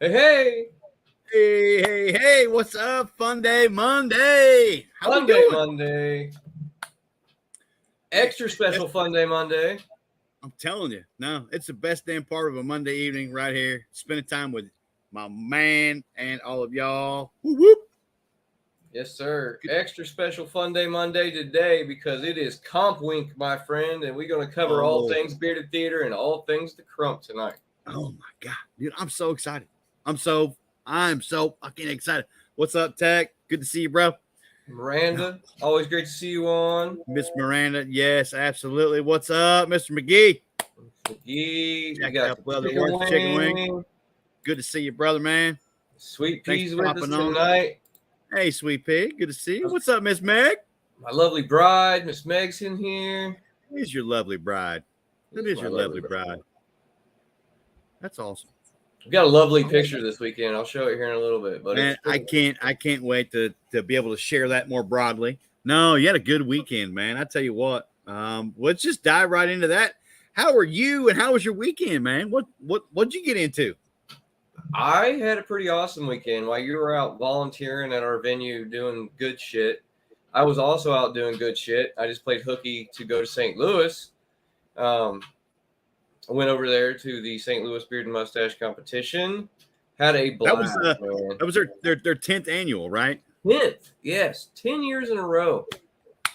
Hey, hey! Hey, what's up? Fun Day Monday. How Fun we Day doing? Monday. Man, Extra special Fun Day Monday. I'm telling you, no, it's the best damn part of a Monday evening right here. Spending time with my man and all of y'all. Whoop, whoop. Yes, sir. Extra special Fun Day Monday today because it is Comp Week, my friend, and we're going to cover all things Bearded Theater and all things the Crump tonight. Oh my god, dude, I'm so excited. I'm so fucking excited. What's up, Tech? Good to see you, bro. Miranda, always great to see you on. Miss Miranda, yes, absolutely. What's up, Mr. McGee? McGee, we Jack got up, brother. chicken Where's the chicken wing? wing. Good to see you, brother, man. Sweet Thanks Peas for with us popping on. tonight. Hey, sweet pea. Good to see you. What's up, Miss Meg? My lovely bride, Miss Meg's in here. Who's your lovely bride? That is My your lovely bride. That's awesome. We've got a lovely picture this weekend. I'll show it here in a little bit. But Man, I can't wait to be able to share that more broadly. No, you had a good weekend, man. I tell you what. Let's just dive right into that. How are you and how was your weekend, man? What'd you get into? I had a pretty awesome weekend. While you were out volunteering at our venue doing good shit, I was also out doing good shit. I just played hooky to go to St. Louis. I went over there to the St. Louis Beard and Mustache competition. Had a blast, man. That was their 10th annual, right? 10th, yes, 10 years in a row.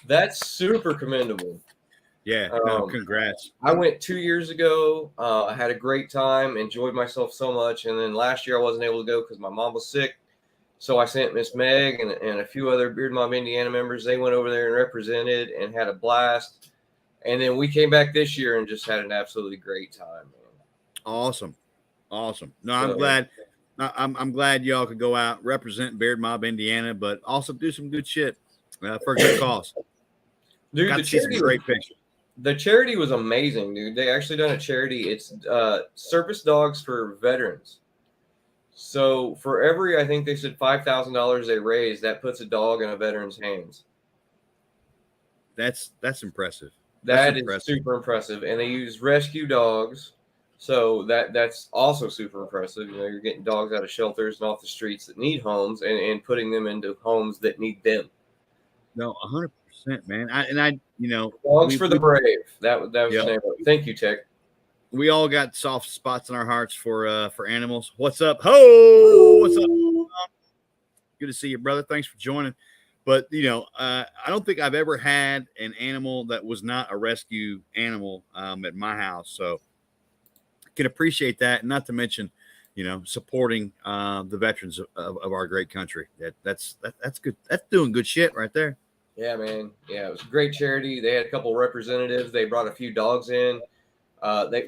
That's super commendable. Yeah, no, congrats. I went 2 years ago. I had a great time, enjoyed myself so much. And then last year I wasn't able to go because my mom was sick. So I sent Miss Meg and a few other Beard Mob Indiana members. They went over there and represented and had a blast. And then we came back this year and just had an absolutely great time, man. Awesome. No, I'm glad. I'm glad y'all could go out, represent Beard Mob Indiana, but also do some good shit for a good cause. Dude, got to see some great pictures. The charity was amazing, dude. They actually done a charity. It's service dogs for veterans. So for every, I think they said $5,000 they raise, that puts a dog in a veteran's hands. That's impressive. That's super impressive. And they use rescue dogs. So that's also super impressive. You know, you're getting dogs out of shelters and off the streets that need homes and putting them into homes that need them. No, 100%, man. Dogs for the brave. That was the name of it. Thank you, Tech. We all got soft spots in our hearts for animals. What's up? Ho! What's up? Good to see you, brother. Thanks for joining. But I don't think I've ever had an animal that was not a rescue animal at my house. So I can appreciate that, and not to mention, supporting the veterans of our great country. That's good. That's doing good shit right there. Yeah, man. Yeah, it was a great charity. They had a couple representatives. They brought a few dogs in.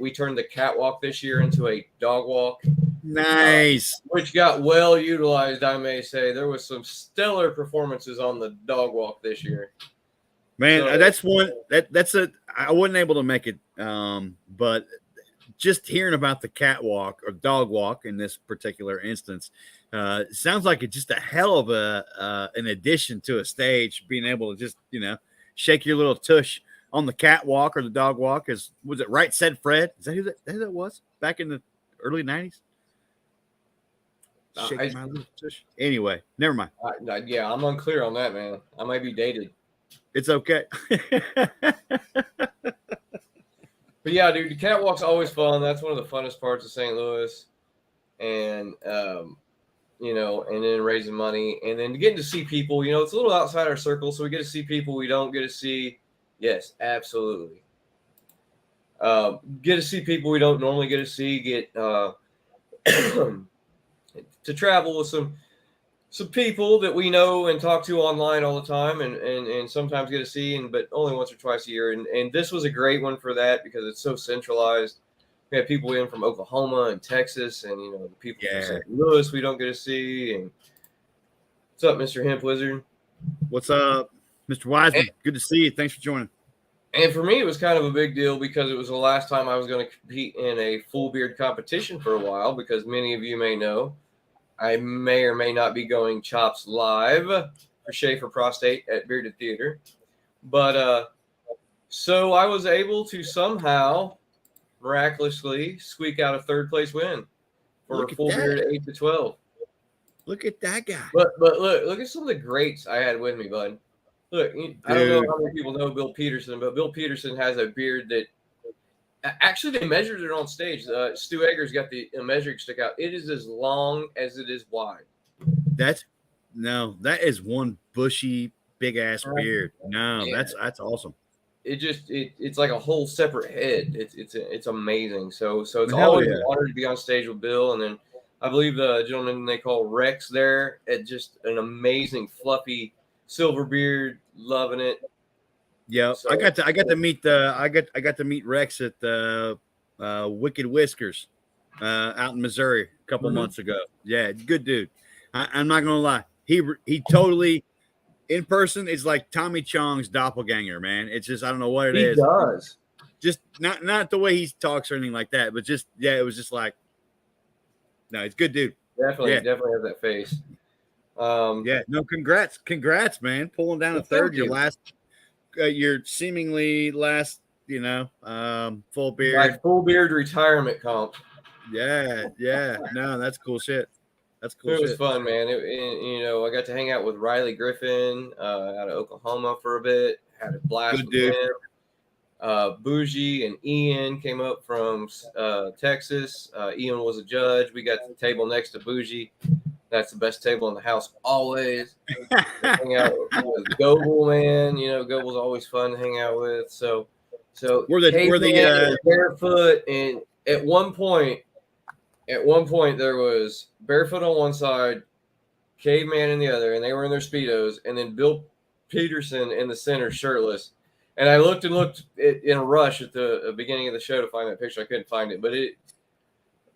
We turned the catwalk this year into a dog walk. Nice. Which got well utilized, I may say. There was some stellar performances on the dog walk this year. Man, that's one I wasn't able to make it, but just hearing about the catwalk or dog walk in this particular instance, sounds like it's just a hell of an addition to a stage, being able to just, shake your little tush on the catwalk or the dog walk. Was it Right Said Fred? Is that who that was back in the early 90s? Shake my little tush. Anyway, never mind. Yeah, I'm unclear on that, man. I might be dated. It's okay. But yeah, dude, the catwalk's always fun. That's one of the funnest parts of St. Louis. And, and then raising money. And then getting to see people. It's a little outside our circle, so we get to see people we don't get to see. Yes, absolutely. Get to see people we don't normally get to see. Get to travel with some people that we know and talk to online all the time and sometimes get to see, but only once or twice a year. And this was a great one for that because it's so centralized. We have people in from Oklahoma and Texas and, the people from St. Louis we don't get to see. And what's up, Mr. Hemp Wizard? What's up, Mr. Wiseman? Good to see you. Thanks for joining. And for me, it was kind of a big deal because it was the last time I was going to compete in a full beard competition for a while, because many of you may know I may or may not be going Chops live for Schaefer Prostate at Bearded Theater. But so I was able to somehow miraculously squeak out a third place win for a full beard at 8 to 12. Look at that guy. But look at some of the greats I had with me, bud. Look, I don't know how many people know Bill Peterson, but Bill Peterson has a beard that actually they measured it on stage. Stu Eggers got the measuring stick out. It is as long as it is wide. That is one bushy, big ass beard. No, yeah. that's awesome. It's like a whole separate head. It's amazing. So it's always an honor to be on stage with Bill, and then I believe the gentleman they call Rex there at just an amazing fluffy silver beard, loving it. Yeah, so, I got to meet Rex at the Wicked Whiskers out in Missouri a couple months ago. Yeah, good dude. I'm not gonna lie, he totally in person is like Tommy Chong's doppelganger, man. It's just I don't know what it is. He does. Just not the way he talks or anything like that, but just it was just like no, it's good dude. Definitely has that face. No, congrats, man. Pulling down a third, your seemingly last, full beard. My full beard retirement comp. Yeah. No, that's cool shit. That's cool. It was fun, man. I got to hang out with Riley Griffin out of Oklahoma for a bit. Had a blast with him. Bougie and Ian came up from Texas. Ian was a judge. We got the table next to Bougie. That's the best table in the house always. Hang out with Goble, man. Goble's always fun to hang out with. So were they barefoot, and at one point there was barefoot on one side, caveman in the other, and they were in their Speedos, and then Bill Peterson in the center shirtless. And I looked in a rush at the beginning of the show to find that picture. I couldn't find it, but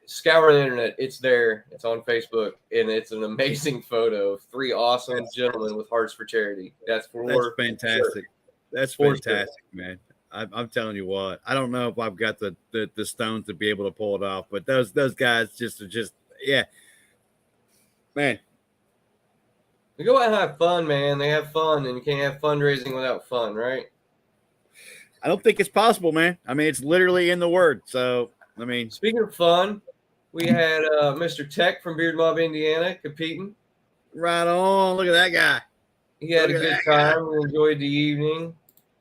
scour the internet. It's there. It's on Facebook, and it's an amazing photo of three awesome gentlemen with hearts for charity. That's fantastic. Sure. That's fantastic, man. I'm telling you what. I don't know if I've got the stones to be able to pull it off, but those guys just man. They go out and have fun, man. They have fun, and you can't have fundraising without fun, right? I don't think it's possible, man. I mean, it's literally in the word. So, I mean, speaking of fun, we had Mr. Tech from Beard Mob, Indiana, competing. Right on. Look at that guy. He had a good time. We enjoyed the evening.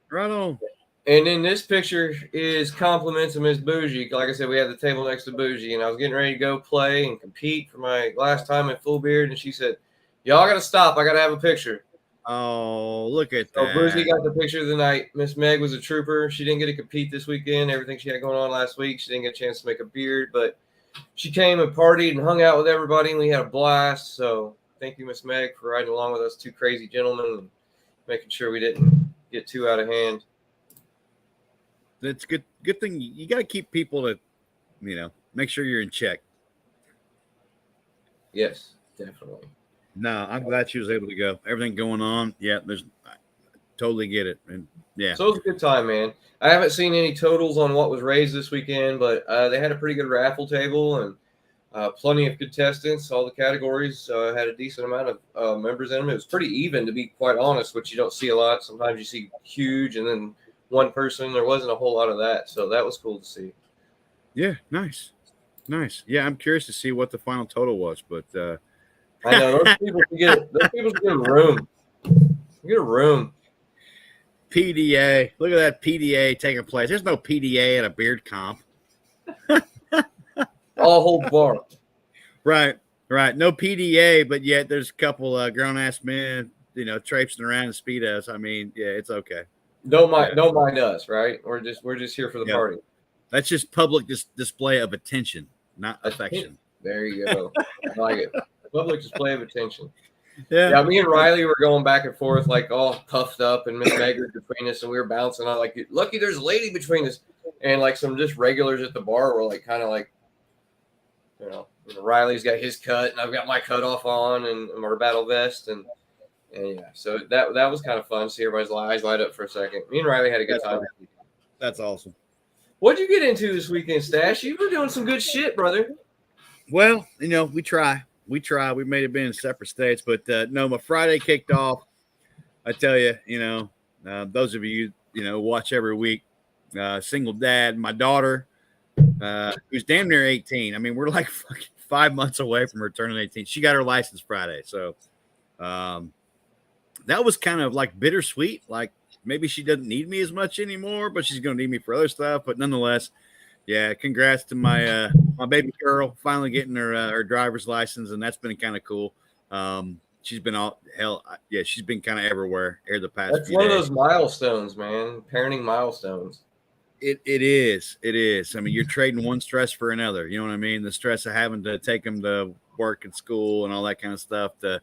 Right on. And then this picture is compliments of Miss Bougie. Like I said, we had the table next to Bougie, and I was getting ready to go play and compete for my last time in full beard, and she said, "Y'all got to stop. I got to have a picture." Oh, look at that. So Bougie got the picture picture of the night. Miss Meg was a trooper. She didn't get to compete this weekend. Everything she had going on last week, she didn't get a chance to make a beard, but she came and partied and hung out with everybody, and we had a blast. So thank you, Miss Meg, for riding along with us two crazy gentlemen and making sure we didn't get too out of hand. That's good thing. You got to keep people to, make sure you're in check. Yes, definitely. No, I'm glad she was able to go. Everything going on. Yeah, I totally get it. And yeah. So it was a good time, man. I haven't seen any totals on what was raised this weekend, but they had a pretty good raffle table and plenty of contestants. All the categories had a decent amount of members in them. It was pretty even, to be quite honest, which you don't see a lot. Sometimes you see huge and then one person. There wasn't a whole lot of that. So that was cool to see. Yeah, nice. Yeah, I'm curious to see what the final total was, but I know those people should get a room. Get a room. PDA. Look at that PDA taking place. There's no PDA at a beard comp. All hold bar. Right. No PDA, but yet there's a couple grown ass men, traipsing around in Speedos. I mean, yeah, it's okay. Don't mind us, right? We're just here for the party. That's just public display of attention, not affection. There you go. I like it. Public display of attention. Yeah, me and Riley were going back and forth, like all puffed up, and Miss Meg was between us, and we were bouncing on like, lucky there's a lady between us, and like some just regulars at the bar were like, kind of like, Riley's got his cut, and I've got my cut off on, and our battle vest, and yeah, so that was kind of fun to see everybody's eyes light up for a second. Me and Riley had a good time. That's awesome. What'd you get into this weekend, Stash? You were doing some good shit, brother. Well, we try. We may have been in separate states, but no, my Friday kicked off. I tell you, those of you, watch every week, single dad, my daughter, who's damn near 18. I mean, we're like fucking 5 months away from her turning 18. She got her license Friday. So that was kind of like bittersweet. Like maybe she doesn't need me as much anymore, but she's going to need me for other stuff. But nonetheless, yeah, congrats to my my baby girl finally getting her driver's license, and that's been kind of cool. She's been she's been kind of everywhere here the past. That's few one days. of those milestones, man. Parenting milestones. It is. I mean, you're trading one stress for another. You know what I mean? The stress of having to take them to work and school and all that kind of stuff, to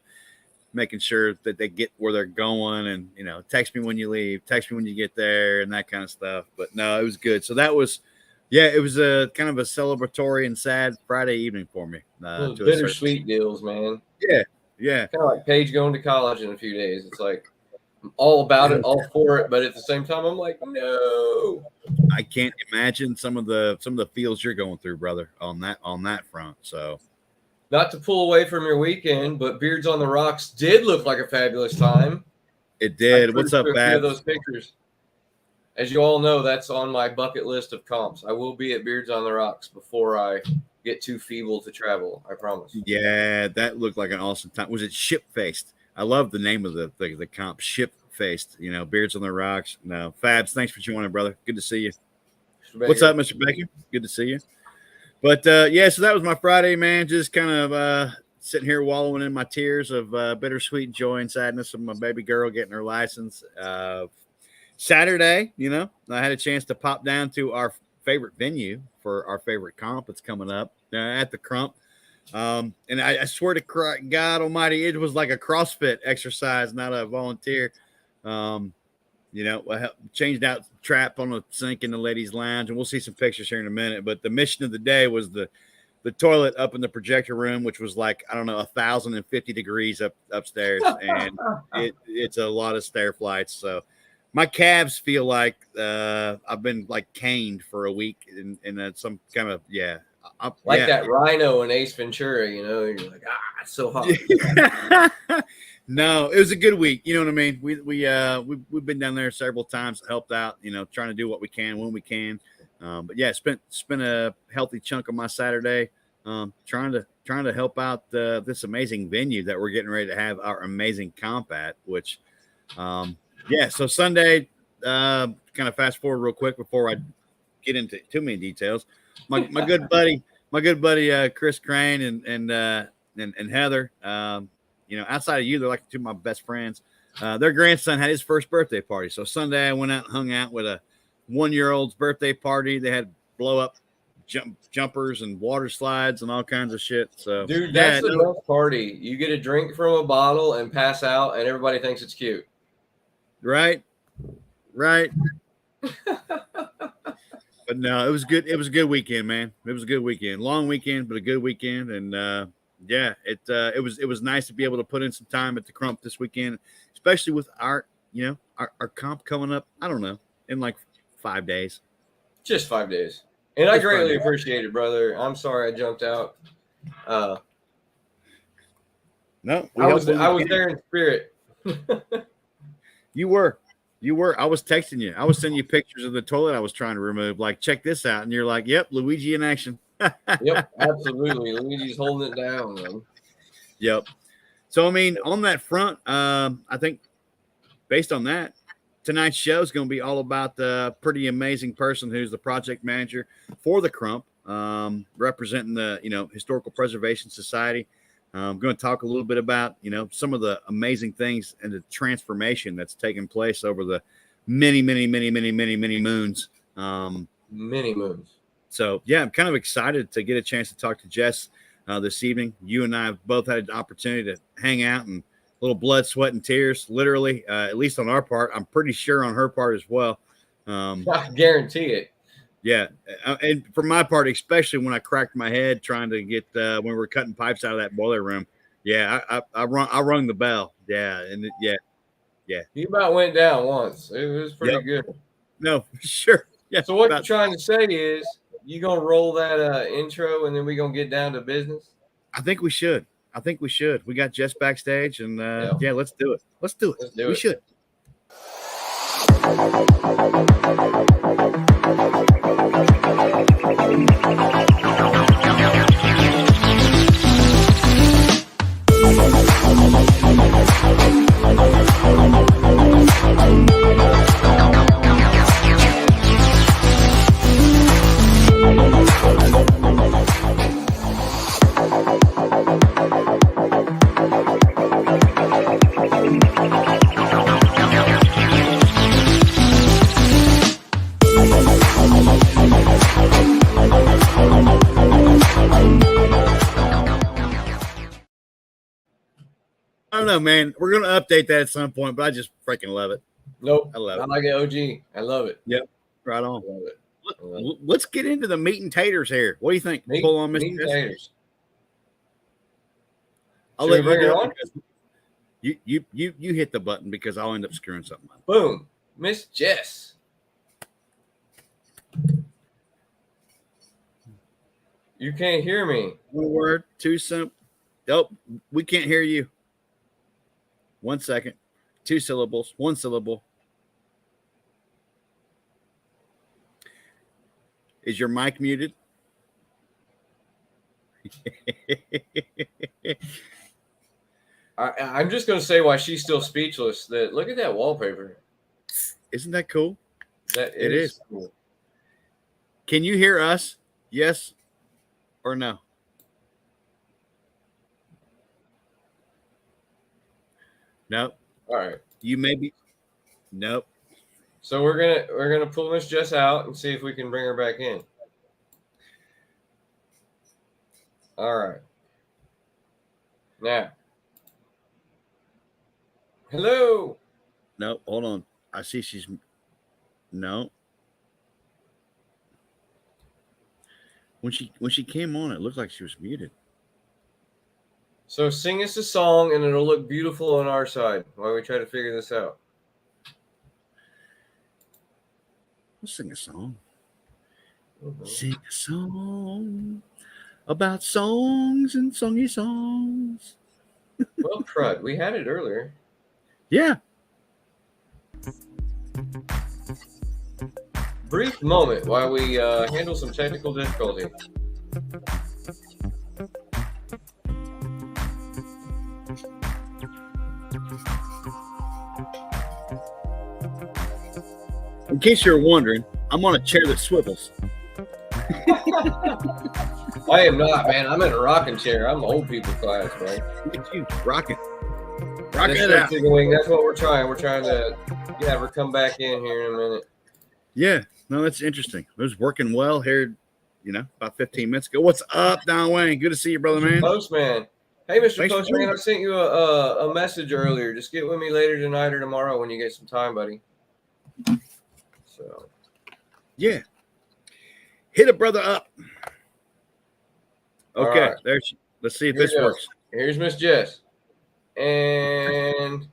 making sure that they get where they're going, and text me when you leave, text me when you get there, and that kind of stuff. But no, it was good. So that was, it was a kind of a celebratory and sad Friday evening for me. Those bittersweet deals, man. Yeah. Kind of like Paige going to college in a few days. It's like I'm all about it, all for it, but at the same time, I'm like, no. I can't imagine some of the feels you're going through, brother, on that front. So, not to pull away from your weekend, but Beards on the Rocks did look like a fabulous time. It did. What's up, Babs? Those pictures. As you all know, that's on my bucket list of comps. I will be at Beards on the Rocks before I get too feeble to travel. I promise. Yeah, that looked like an awesome time. Was it Ship Faced? I love the name of the comp, Ship Faced. Beards on the Rocks. No, Fabs, thanks for joining, brother. Good to see you. What's up, Mr. Baker? Good to see you. But so that was my Friday, man. Just kind of sitting here wallowing in my tears of bittersweet joy and sadness of my baby girl getting her license. Saturday, I had a chance to pop down to our favorite venue for our favorite comp that's coming up at the Crump. And I swear to God Almighty, it was like a CrossFit exercise, not a volunteer. I changed out trap on a sink in the ladies' lounge, and we'll see some pictures here in a minute. But the mission of the day was the toilet up in the projector room, which was like, I don't know, 1,050 degrees upstairs, and it's a lot of stair flights. So my calves feel like I've been like caned for a week in some kind of that rhino in Ace Ventura. You're like, it's so hot. No, it was a good week. You know what I mean? We've been down there several times, helped out, trying to do what we can when we can. But yeah, spent a healthy chunk of my Saturday trying to help out this amazing venue that we're getting ready to have our amazing comp at, which so Sunday, kind of fast forward real quick before I get into too many details. My good buddy Chris Crane and Heather, outside of you, they're like two of my best friends. Their grandson had his first birthday party. So Sunday I went out and hung out with a 1-year-old's birthday party. They had blow up jumpers and water slides and all kinds of shit. So dude, that's the best party. You get a drink from a bottle and pass out, and everybody thinks it's cute. Right. But no, it was good. It was a good weekend, man. It was a good weekend. Long weekend, but a good weekend. And it was nice to be able to put in some time at the Crump this weekend, especially with our comp coming up. I don't know, in like 5 days. Just 5 days. And I greatly appreciate it, brother. I'm sorry I jumped out. No, I was there in spirit. You were. I was texting you. I was sending you pictures of the toilet I was trying to remove. Like, check this out. And you're like, yep, Luigi in action. Yep, absolutely. Luigi's holding it down, man. Yep. So, I mean, on that front, I think based on that, tonight's show is going to be all about the pretty amazing person who's the project manager for the Crump, representing the, Historical Preservation Society. I'm going to talk a little bit about, some of the amazing things and the transformation that's taken place over the many moons. Many moons. So, yeah, I'm kind of excited to get a chance to talk to Jess this evening. You and I have both had an opportunity to hang out and a little blood, sweat, and tears, literally, at least on our part. I'm pretty sure on her part as well. I guarantee it. Yeah, and for my part, especially when I cracked my head trying to get when we were cutting pipes out of that boiler room. Yeah, I rung the bell. Yeah, and yeah. You about went down once. It was pretty good. No, sure. Yeah. So what you're trying to say is you gonna roll that intro and then we gonna get down to business? I think we should. We got Jess backstage, and let's do it. We should. don't know, man. We're gonna update that at some point, but I just freaking love it. Nope. I love it. I like it, OG. I love it. Yep. Right on. I love it. Let's get into the meat and taters here. What do you think? Pull on, Mr. Meat and Jesse? taters. I'll Should let we you bring her do on? it because you hit the button because I'll end up screwing something up. Boom. Miss Jess. You can't hear me. One word, two simple. Nope, we can't hear you. 1 second. 2 syllables. 1 syllable. Is your mic muted? I'm just going to say why she's still speechless. That look at that wallpaper. Isn't that cool? That It is. cool. Can you hear us? Yes or no? Nope. All right. You may be. Nope. So we're gonna pull Miss Jess out and see if we can bring her back in. All right. Now. Hello. Nope. Hold on. I see she's. No. When she came on, it looked like she was muted. So sing us a song and it'll look beautiful on our side while we try to figure this out. Let's sing a song. Mhm. Sing a song about songs and songy songs. Well, crud. We had it earlier. Yeah. Brief moment while we handle some technical difficulty. In case you're wondering, I'm on a chair that swivels. I am not, man. I'm in a rocking chair. I'm old people class, man. Look at you rocking. That's Rocking it out. That's what we're trying. We're trying to have her come back in here in a minute. Yeah. No, that's interesting. It was working well here, about 15 minutes ago. What's up, Don Wayne? Good to see you, brother, man. Postman. Hey, Mr. Thanks for Postman, I sent you a message earlier. Just get with me later tonight or tomorrow when you get some time, buddy. So. Yeah. Hit a brother up. Okay. Right. Let's see if Here this works. Here's Miss Jess. And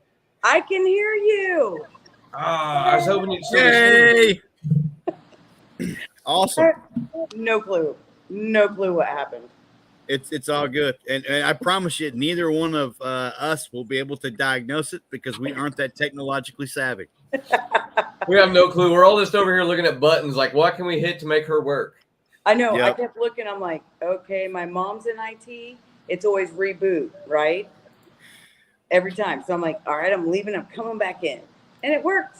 I can hear you. I was hoping you'd say Yay! Awesome. No clue. No clue what happened. It's all good. And I promise you, neither one of us will be able to diagnose it because we aren't that technologically savvy. we have no clue. We're all just over here looking at buttons like, what can we hit to make her work? I know. Yep. I kept looking. I'm like, okay, my mom's in IT. It's always reboot, right? Every time. So I'm like, all right, I'm leaving. I'm coming back in. And it worked.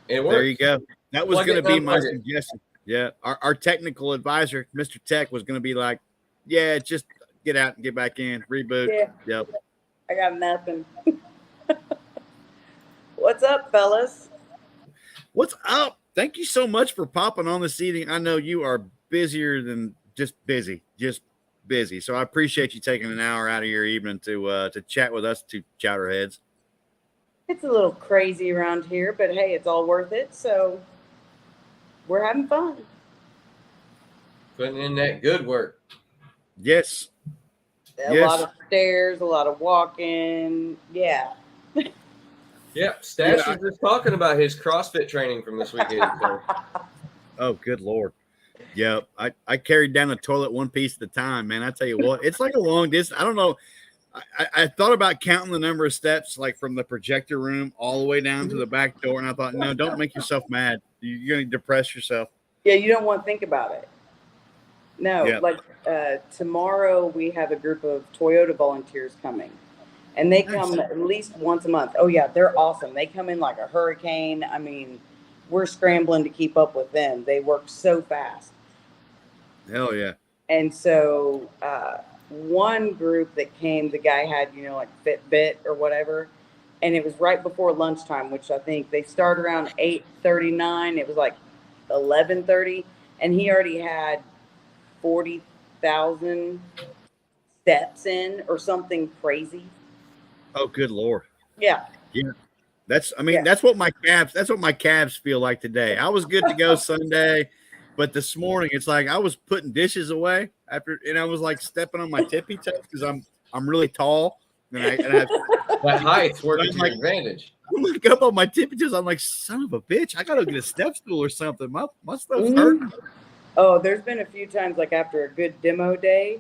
It worked. There you go. That was Plug going it, to be my unplug it. suggestion. Yeah. Our technical advisor, Mr. Tech, was going to be like, yeah, just get out and get back in. Reboot. Yeah. Yep. I got nothing. What's up, fellas? What's up? Thank you so much for popping on this evening. I know you are busier than just busy. So I appreciate you taking an hour out of your evening to chat with us two chowderheads. It's a little crazy around here, but hey, it's all worth it. So we're having fun. Putting in that good work. Yes. A lot of stairs, a lot of walking. Yeah. Yep. Stash was just talking about his CrossFit training from this weekend. So. Oh, good Lord. Yep. I carried down the toilet one piece at a time, man. I tell you what, it's like a long distance. I don't know. I thought about counting the number of steps, like from the projector room all the way down to the back door. And I thought, no, don't make yourself mad. You're going to depress yourself. Yeah, you don't want to think about it. No, Yep. like tomorrow we have a group of Toyota volunteers coming. And they come at least once a month. Oh, yeah, they're awesome. They come in like a hurricane. I mean, we're scrambling to keep up with them. They work so fast. Hell yeah. And so one group that came, the guy had, like Fitbit or whatever. And it was right before lunchtime, which I think they start around 8:39. It was like 11:30. And he already had 40,000 steps in or something crazy. Oh, good Lord. Yeah. Yeah. That's Yeah. that's what my calves feel like today. I was good to go Sunday, but this morning it's like I was putting dishes away after, and I was like stepping on my tippy toes because I'm really tall and I have That height's working to like, your advantage. I'm like up on my tippy toes. I'm like, son of a bitch, I gotta get a step stool or something. My stuff's hurting. Oh, there's been a few times like after a good demo day,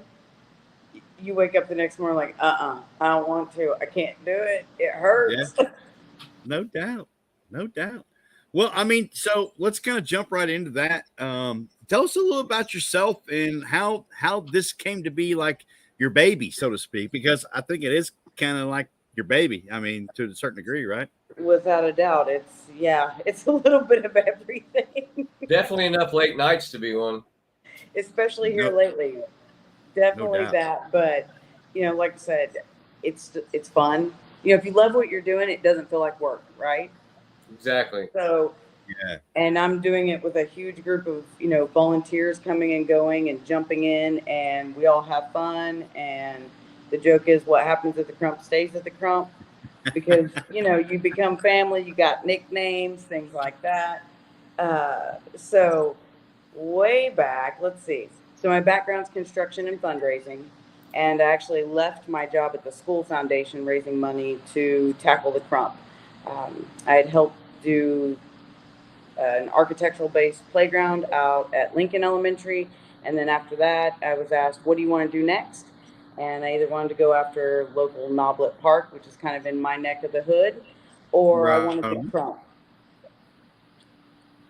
you wake up the next morning like, I don't want to. I can't do it. It hurts. Yeah. No doubt. No doubt. Well, I mean, so let's kind of jump right into that. Tell us a little about yourself and how this came to be like your baby, so to speak, because I think it is kind of like your baby. I mean, to a certain degree, right? Without a doubt. It's a little bit of everything. Definitely enough late nights to be one. Especially here No- lately. Definitely doubt. that. But, like I said, it's fun. If you love what you're doing, it doesn't feel like work, right? Exactly. So, Yeah. and I'm doing it with a huge group of, volunteers coming and going and jumping in, and we all have fun. And the joke is what happens at the Crump stays at the Crump because, you become family, you got nicknames, things like that. So way back, let's see. So my background's construction and fundraising, and I actually left my job at the school foundation raising money to tackle the Crump. I had helped do an architectural-based playground out at Lincoln Elementary, and then after that, I was asked, "What do you want to do next?" And I either wanted to go after local Noblet Park, which is kind of in my neck of the hood, or I wanted to Crump.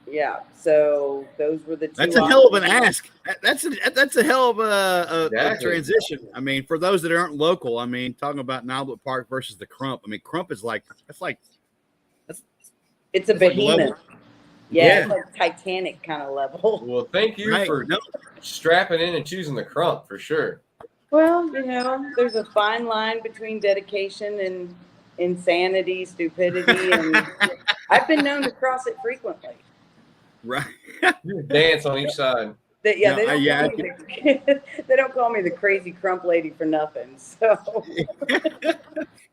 Yeah, so those were the two. That's a hell of an ask. That's a hell of a Exactly. transition. I mean, for those that aren't local, I mean, talking about Noblet Park versus the Crump. I mean, Crump is it's a behemoth. Level. Yeah, it's like Titanic kind of level. Well, thank you for strapping in and choosing the Crump for sure. Well, there's a fine line between dedication and insanity, stupidity, and I've been known to cross it frequently. Right. Dance on each side. They don't call me the crazy Crump lady for nothing. So,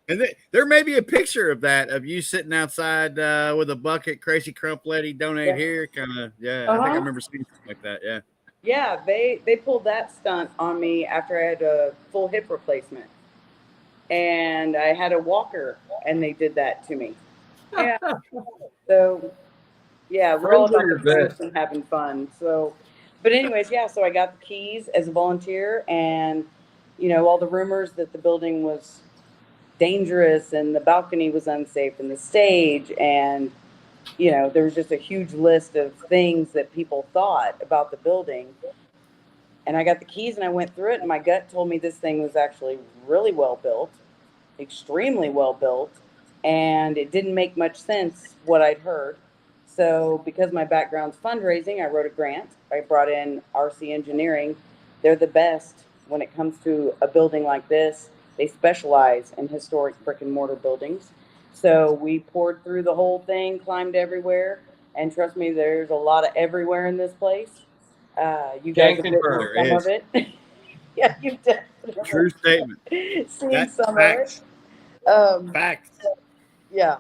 and there may be a picture of that of you sitting outside with a bucket, crazy Crump lady, donate here, kind of. Yeah, I think I remember seeing something like that. Yeah. Yeah, they pulled that stunt on me after I had a full hip replacement, and I had a walker, and they did that to me. Yeah. So, yeah, we're all about the friends and having fun. So, but anyways, yeah. So I got the keys as a volunteer, and all the rumors that the building was dangerous and the balcony was unsafe and the stage, and there was just a huge list of things that people thought about the building. And I got the keys and I went through it, and my gut told me this thing was actually really well built, extremely well built, and it didn't make much sense what I'd heard. So because my background's fundraising, I wrote a grant. I brought in RC Engineering. They're the best when it comes to a building like this. They specialize in historic brick and mortar buildings. So we poured through the whole thing, climbed everywhere, and trust me, there's a lot of everywhere in this place. You guys have witnessed some of it. Yeah, you've definitely. True statement. Seen some facts. of it. Facts. Yeah,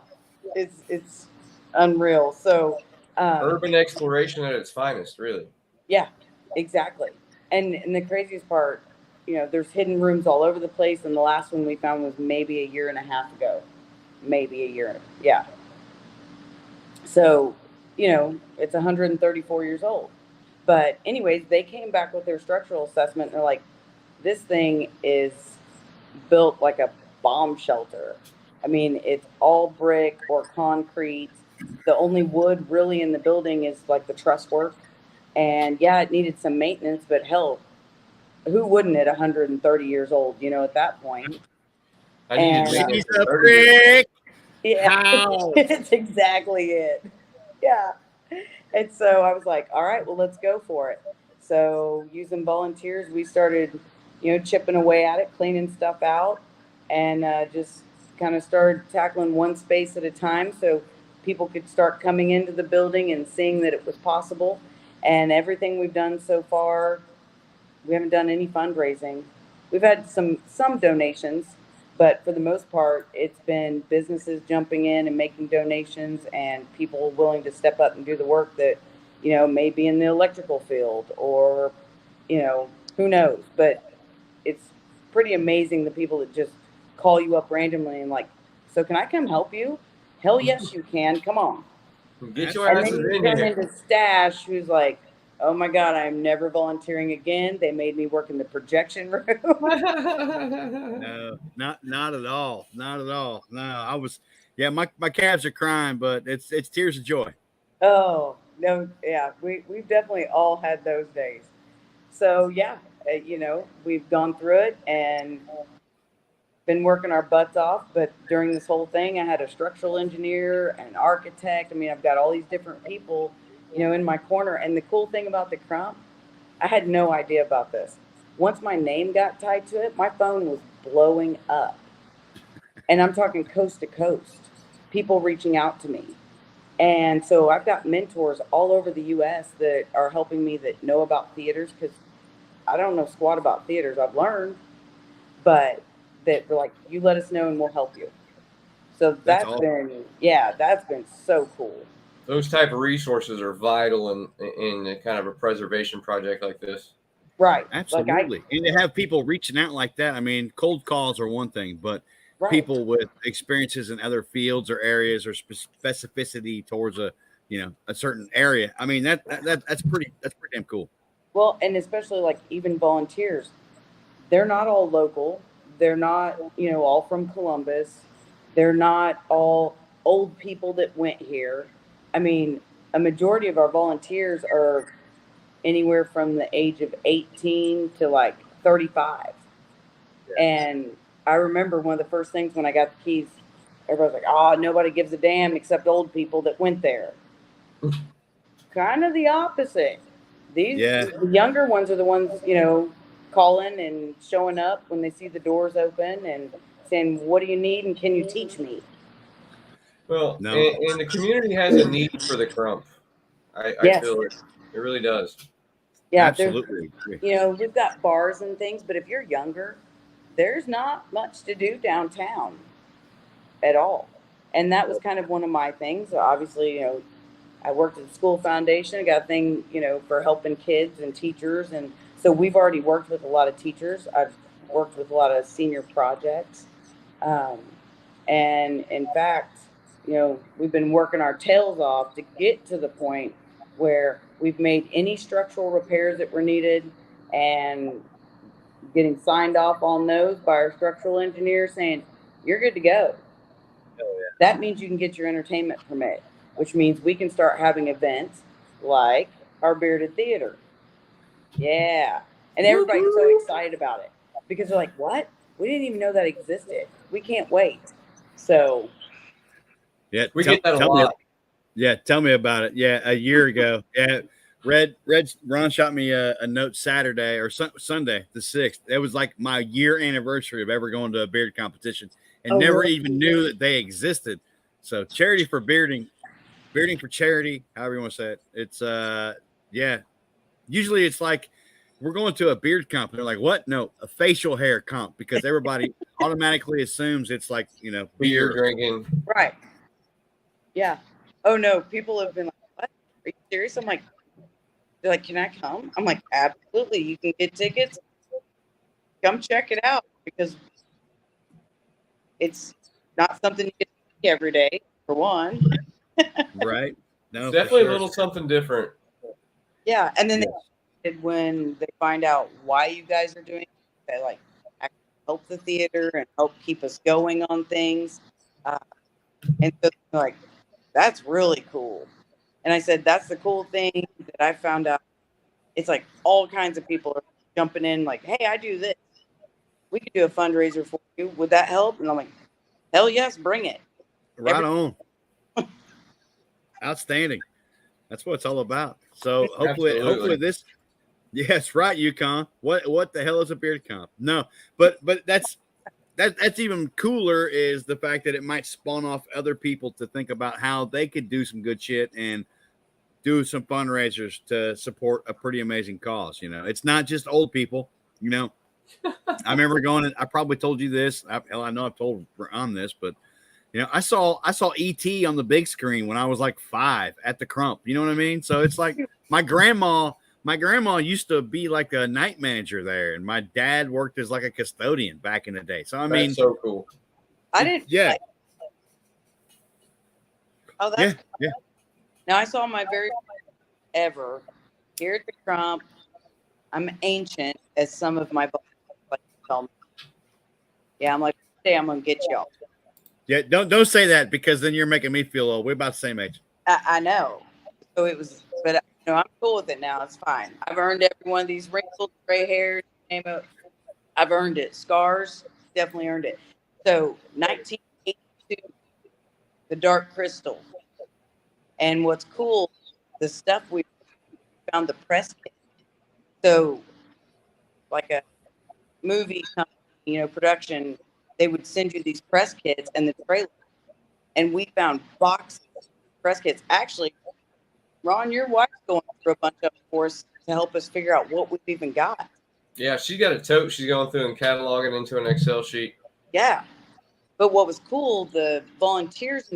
it's unreal. So urban exploration at its finest, really. Yeah, exactly. And the craziest part, there's hidden rooms all over the place, and the last one we found was maybe a year and a half ago. Maybe a year. Yeah. So, it's 134 years old. But anyways, they came back with their structural assessment, and they're like, this thing is built like a bomb shelter. I mean, it's all brick or concrete. The only wood really in the building is like the truss work. And yeah, it needed some maintenance, but hell, who wouldn't at 130 years old, at that point? I needed maintenance at 30. Yeah, it's exactly it. Yeah. And so I was like, all right, well, let's go for it. So using volunteers, we started, chipping away at it, cleaning stuff out, and just kind of started tackling one space at a time so people could start coming into the building and seeing that it was possible. And everything we've done so far, we haven't done any fundraising. We've had some donations, But for the most part, it's been businesses jumping in and making donations, and people willing to step up and do the work that, may be in the electrical field, or, who knows. But it's pretty amazing the people that just call you up randomly and like, so can I come help you? Hell yes, you can. Come on. Get your And asses then you in turn here. into Stash, who's like, oh my God, I'm never volunteering again. They made me work in the projection room. No, not at all. Not at all. No, I was, yeah, my calves are crying, but it's tears of joy. Oh, no, yeah, we've definitely all had those days. So, yeah, we've gone through it and been working our butts off. But during this whole thing, I had a structural engineer, an architect. I mean, I've got all these different people, in my corner. And the cool thing about the Crump, I had no idea about this. Once my name got tied to it, my phone was blowing up. And I'm talking coast to coast, people reaching out to me. And so I've got mentors all over the US that are helping me that know about theaters, because I don't know squat about theaters. I've learned, but that they're like, you let us know and we'll help you. So That's all. that's been so cool. Those type of resources are vital in a kind of a preservation project like this. Right. Like Absolutely. And to have people reaching out like that, I mean, cold calls are one thing, but right. people with experiences in other fields or areas or specificity towards a certain area. I mean, that's pretty damn cool. Well, and especially like even volunteers, they're not all local. They're not, all from Columbus. They're not all old people that went here. I mean, a majority of our volunteers are anywhere from the age of 18 to like 35. And I remember one of the first things when I got the keys, everybody's like, oh, nobody gives a damn except old people that went there. Kind of the opposite. Yeah. The younger ones are the ones, calling and showing up when they see the doors open and saying, what do you need and can you teach me? Well, No, and the community has a need for the Crump. I Yes. feel it. It really does. Yeah, there's, absolutely agree. we've got bars and things, but if you're younger, there's not much to do downtown at all. And that was kind of one of my things. Obviously, I worked at the school foundation. I got a thing, for helping kids and teachers. And so we've already worked with a lot of teachers. I've worked with a lot of senior projects. Um, and in fact, we've been working our tails off to get to the point where we've made any structural repairs that were needed and getting signed off on those by our structural engineer saying, you're good to go. That means you can get your entertainment permit, which means we can start having events like our bearded theater. Yeah. And everybody's so excited about it because they're like, what? We didn't even know that existed. We can't wait. So, Yeah, We get that a tell me. lot. Yeah, tell me about it. Yeah, a year ago. Yeah, Ron shot me a note Saturday or Sunday the 6th. It was like my year anniversary of ever going to a beard competition, and oh, never really? even knew that they existed. So charity for bearding for charity, however you want to say it. It's yeah. Usually it's like we're going to a beard comp. They're like, what? No, a facial hair comp, because everybody automatically assumes it's like Beer beer. drinking. Right. Yeah. Oh, no. People have been like, what? Are you serious? I'm like, they're like, can I come? I'm like, absolutely. You can get tickets. Come check it out because it's not something you get to see every day, for one. Right? No, It's for definitely a sure. little something different. Yeah. And then Yes. when they find out why you guys are doing it, they like actually help the theater and help keep us going on things. Uh, and so they're like, that's really cool. And I said, that's the cool thing that I found out. It's like all kinds of people are jumping in, like, hey, I do this. We could do a fundraiser for you. Would that help? And I'm like, hell yes, bring it. Right on. Outstanding. That's what it's all about. So hopefully Absolutely. this. Yes, right, Yukon. What the hell is a beard comp? No, but that's even cooler is the fact that it might spawn off other people to think about how they could do some good shit and do some fundraisers to support a pretty amazing cause. It's not just old people. I remember going, and I probably told you this. I know I've told on this, but I saw ET on the big screen when I was like 5 at the Crump. You know what I mean? So it's like my grandma used to be like a night manager there, and my dad worked as like a custodian back in the day. So I mean, That's so cool. I didn't. Yeah. Oh, that's Yeah. Yeah. Now I saw my very first ever here at the Crump. I'm ancient, as some of my bosses like to tell me. Yeah, I'm like, hey, I'm gonna get y'all. Yeah. Don't say that, because then you're making me feel old. We're about the same age. I know. So it was, but I'm cool with it now. It's fine. I've earned every one of these wrinkles, gray hairs, name it. I've earned it. Scars, definitely earned it. So 1982, the Dark Crystal. And what's cool, the stuff we found, the press kit. So, like a movie company, production, they would send you these press kits and the trailer. And we found boxes of press kits. Actually, Ron, your wife's going through a bunch of them for us to help us figure out what we've even got. Yeah, she got a tote she's going through and cataloging into an Excel sheet. Yeah. But what was cool, the volunteers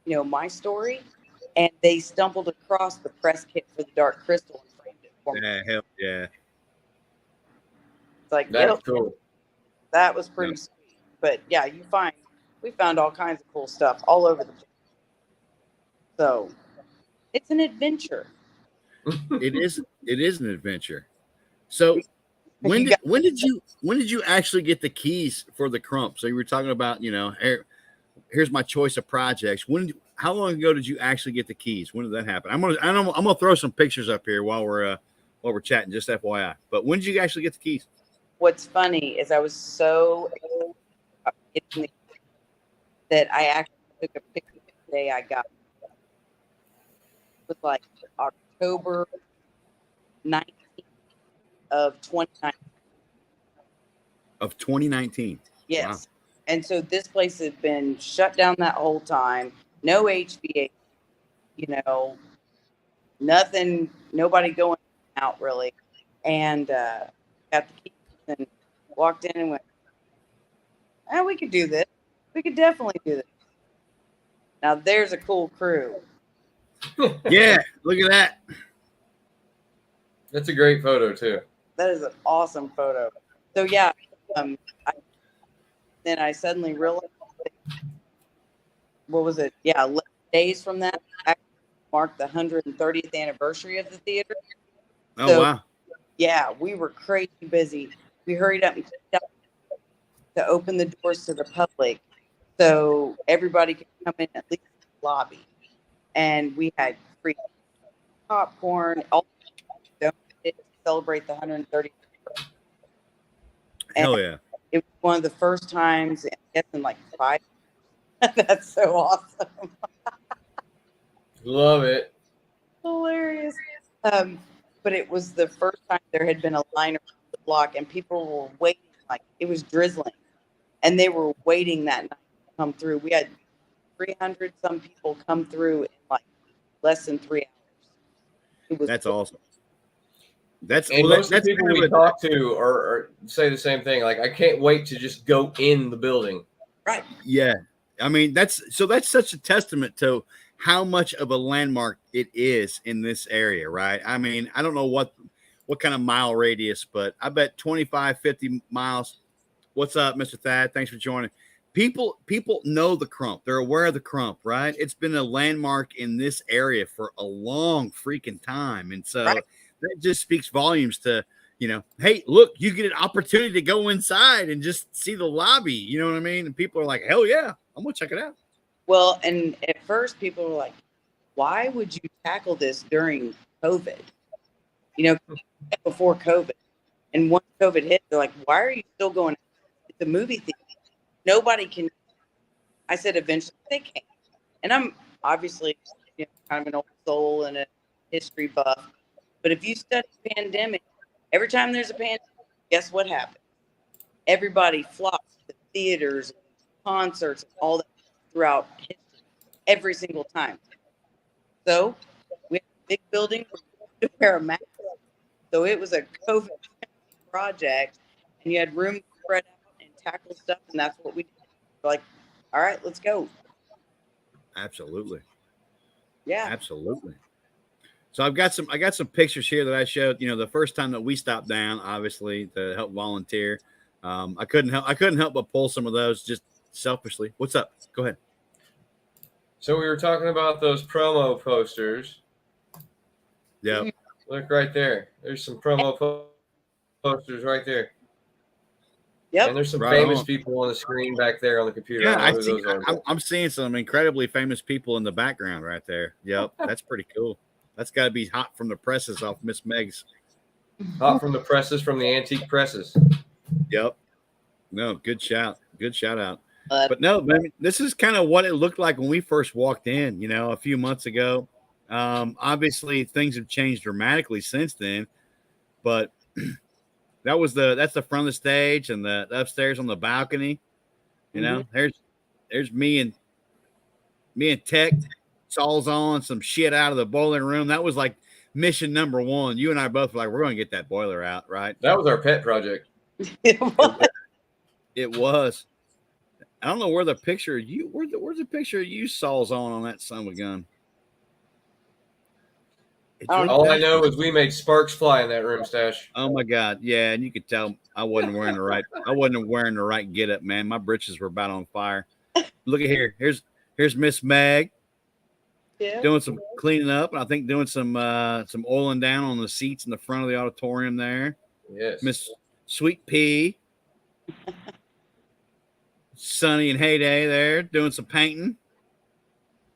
knew, my story, and they stumbled across the press kit for the Dark Crystal and framed it for me. Yeah, hell yeah. It's like, That's cool. That was pretty sweet. But yeah, we found all kinds of cool stuff all over the place. So it's an adventure. It is an adventure. So when did you actually get the keys for the Crump? So you were talking about, here's my choice of projects. How long ago did you actually get the keys? When did that happen? I'm gonna throw some pictures up here while we're chatting, just FYI. But when did you actually get the keys? What's funny is I was so that I actually took a picture the day I got it. It was like October 19th of 2019. Of 2019. Yes. Wow. And so this place had been shut down that whole time. No HVAC, nothing, nobody going out really. And got the keys and walked in and went, we could do this. We could definitely do this. Now there's a cool crew. Yeah, look at that. That's a great photo too. That is an awesome photo. So yeah, then I suddenly realized, what was it? Yeah, 11 days from that marked the 130th anniversary of the theater. Oh, wow. Yeah, we were crazy busy. We hurried up and to open the doors to the public so everybody could come in at least the lobby. And we had free popcorn, all to celebrate the 130th. Hell yeah. It was one of the first times, I guess, in like 5 years. That's so awesome. Love it. Hilarious. But it was the first time there had been a line around the block and people were waiting, like it was drizzling, and they were waiting that night to come through. We had 300 some people come through in like less than 3 hours. That's awesome. Most of the people we talk to are say the same thing. Like, I can't wait to just go in the building. Right. Yeah. I mean, that's such a testament to how much of a landmark it is in this area, right? I mean, I don't know what kind of mile radius, but I bet 25, 50 miles. What's up, Mr. Thad? Thanks for joining. People know the Crump. They're aware of the Crump, right? It's been a landmark in this area for a long freaking time. And so that just speaks volumes to, hey, look, you get an opportunity to go inside and just see the lobby. You know what I mean? And people are like, hell yeah, I'm going to check it out. Well, and at first people were like, why would you tackle this during COVID? Before COVID. And once COVID hit, they're like, why are you still going? It's a movie theater. Nobody can. I said, eventually they can. And I'm obviously kind of an old soul and a history buff. But if you study pandemic, every time there's a pandemic, guess what happens? Everybody flocks to theaters, concerts, and all that throughout history, every single time. So we have a big building to wear a mask. So it was a COVID project, and you had room to spread out and tackle stuff, and that's what we did. Like, all right, let's go. Absolutely. Yeah. Absolutely. So I got some pictures here that I showed, the first time that we stopped down, obviously, to help volunteer. I couldn't help but pull some of those just selfishly. What's up? Go ahead. So we were talking about those promo posters. Yeah. Look right there. There's some promo posters right there. Yep. And there's some Right famous on. people on the screen back there on the computer. Yeah, I don't know who those are. I'm seeing some incredibly famous people in the background right there. Yep, that's pretty cool. That's got to be hot from the presses off Miss Meg's. Hot from the presses, from the antique presses. Yep. No, good shout. Good shout out. But no, man, this is kind of what it looked like when we first walked in, a few months ago. Obviously, things have changed dramatically since then, but that's the front of the stage, and the upstairs on the balcony. There's me and Tech Saul's on some shit out of the boiler room. That was like mission number one. You and I both were like, we're going to get that boiler out, right? That was our pet project. It was. I don't know where the picture of you. Where's the picture of you Saul's on that son of a gun? All I know is we made sparks fly in that room, Stash. Oh my God, yeah, and you could tell I wasn't wearing the right get-up, man. My britches were about on fire. Look at here. Here's Miss Meg doing some cleaning up, and I think doing some oiling down on the seats in the front of the auditorium there. Yes. Miss Sweet Pea, Sonny and Heyday there doing some painting.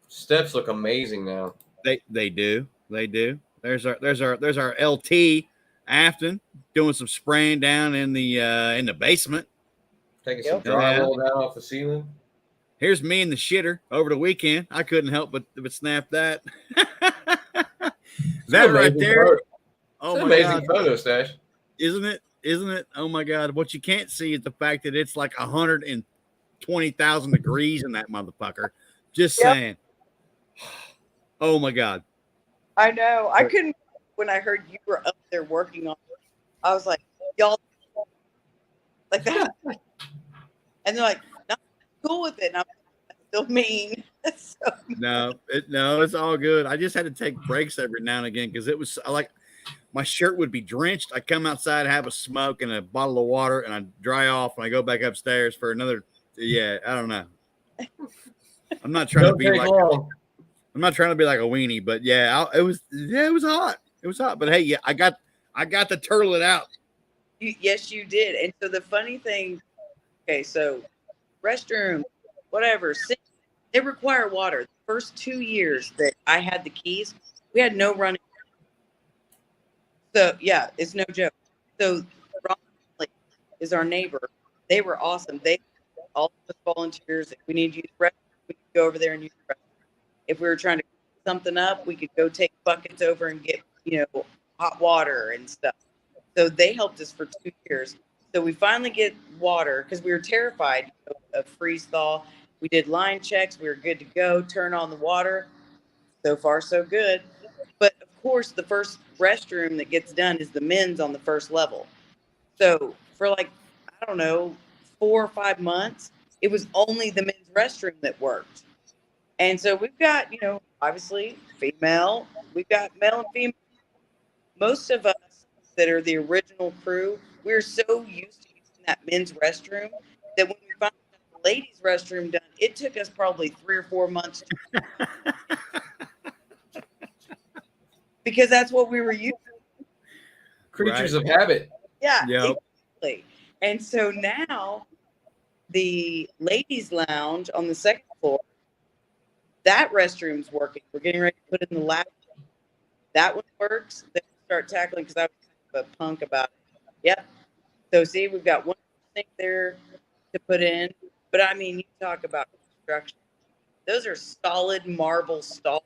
Steps look amazing now. They do. There's our LT Afton doing some spraying down in the basement. Taking some drywall down off the ceiling. Here's me in the shitter over the weekend. I couldn't help but snap that. That right there. Photo. Oh my amazing God. Photo, Stash. Isn't it? Oh my God. What you can't see is the fact that it's like 120,000 degrees in that motherfucker. Just saying. Oh my God. I know. I couldn't, when I heard you were up there working on it, I was like, y'all like that. And they're like, no, I'm cool with it. And I'm still mean. So no, it's all good. I just had to take breaks every now and again because it was like my shirt would be drenched. I come outside, have a smoke and a bottle of water, and I dry off, and I go back upstairs for another. Yeah, I don't know. I'm not trying to be like. I'm not trying to be like a weenie, but it was hot. It was hot, but hey, yeah, I got to turtle it out. Yes, you did. And so the funny thing, okay, so restroom, whatever, they require water. The first 2 years that I had the keys, we had no running. So yeah, it's no joke. So Ron is our neighbor. They were awesome. They all of us volunteers. If we need to use the restroom, we could go over there and use the restroom. If we were trying to clean something up, we could go take buckets over and get, hot water and stuff. So they helped us for 2 years. So we finally get water because we were terrified of freeze thaw. We did line checks. We were good to go. Turn on the water. So far, so good. But of course, the first restroom that gets done is the men's on the first level. So for 4 or 5 months, it was only the men's restroom that worked. And so we've got, obviously female, we've got male and female. Most of us that are the original crew, we're so used to using that men's restroom that when we finally got the ladies' restroom done, it took us probably 3 or 4 months because that's what we were using. Creatures of habit. Yeah, yep. Exactly. And so now the ladies' lounge on the second floor, that restroom's working. We're getting ready to put in the lab. That one works. Then we start tackling because I was kind of a punk about it. Yep. So see, we've got one sink there to put in. But I mean, you talk about construction. Those are solid marble stalls.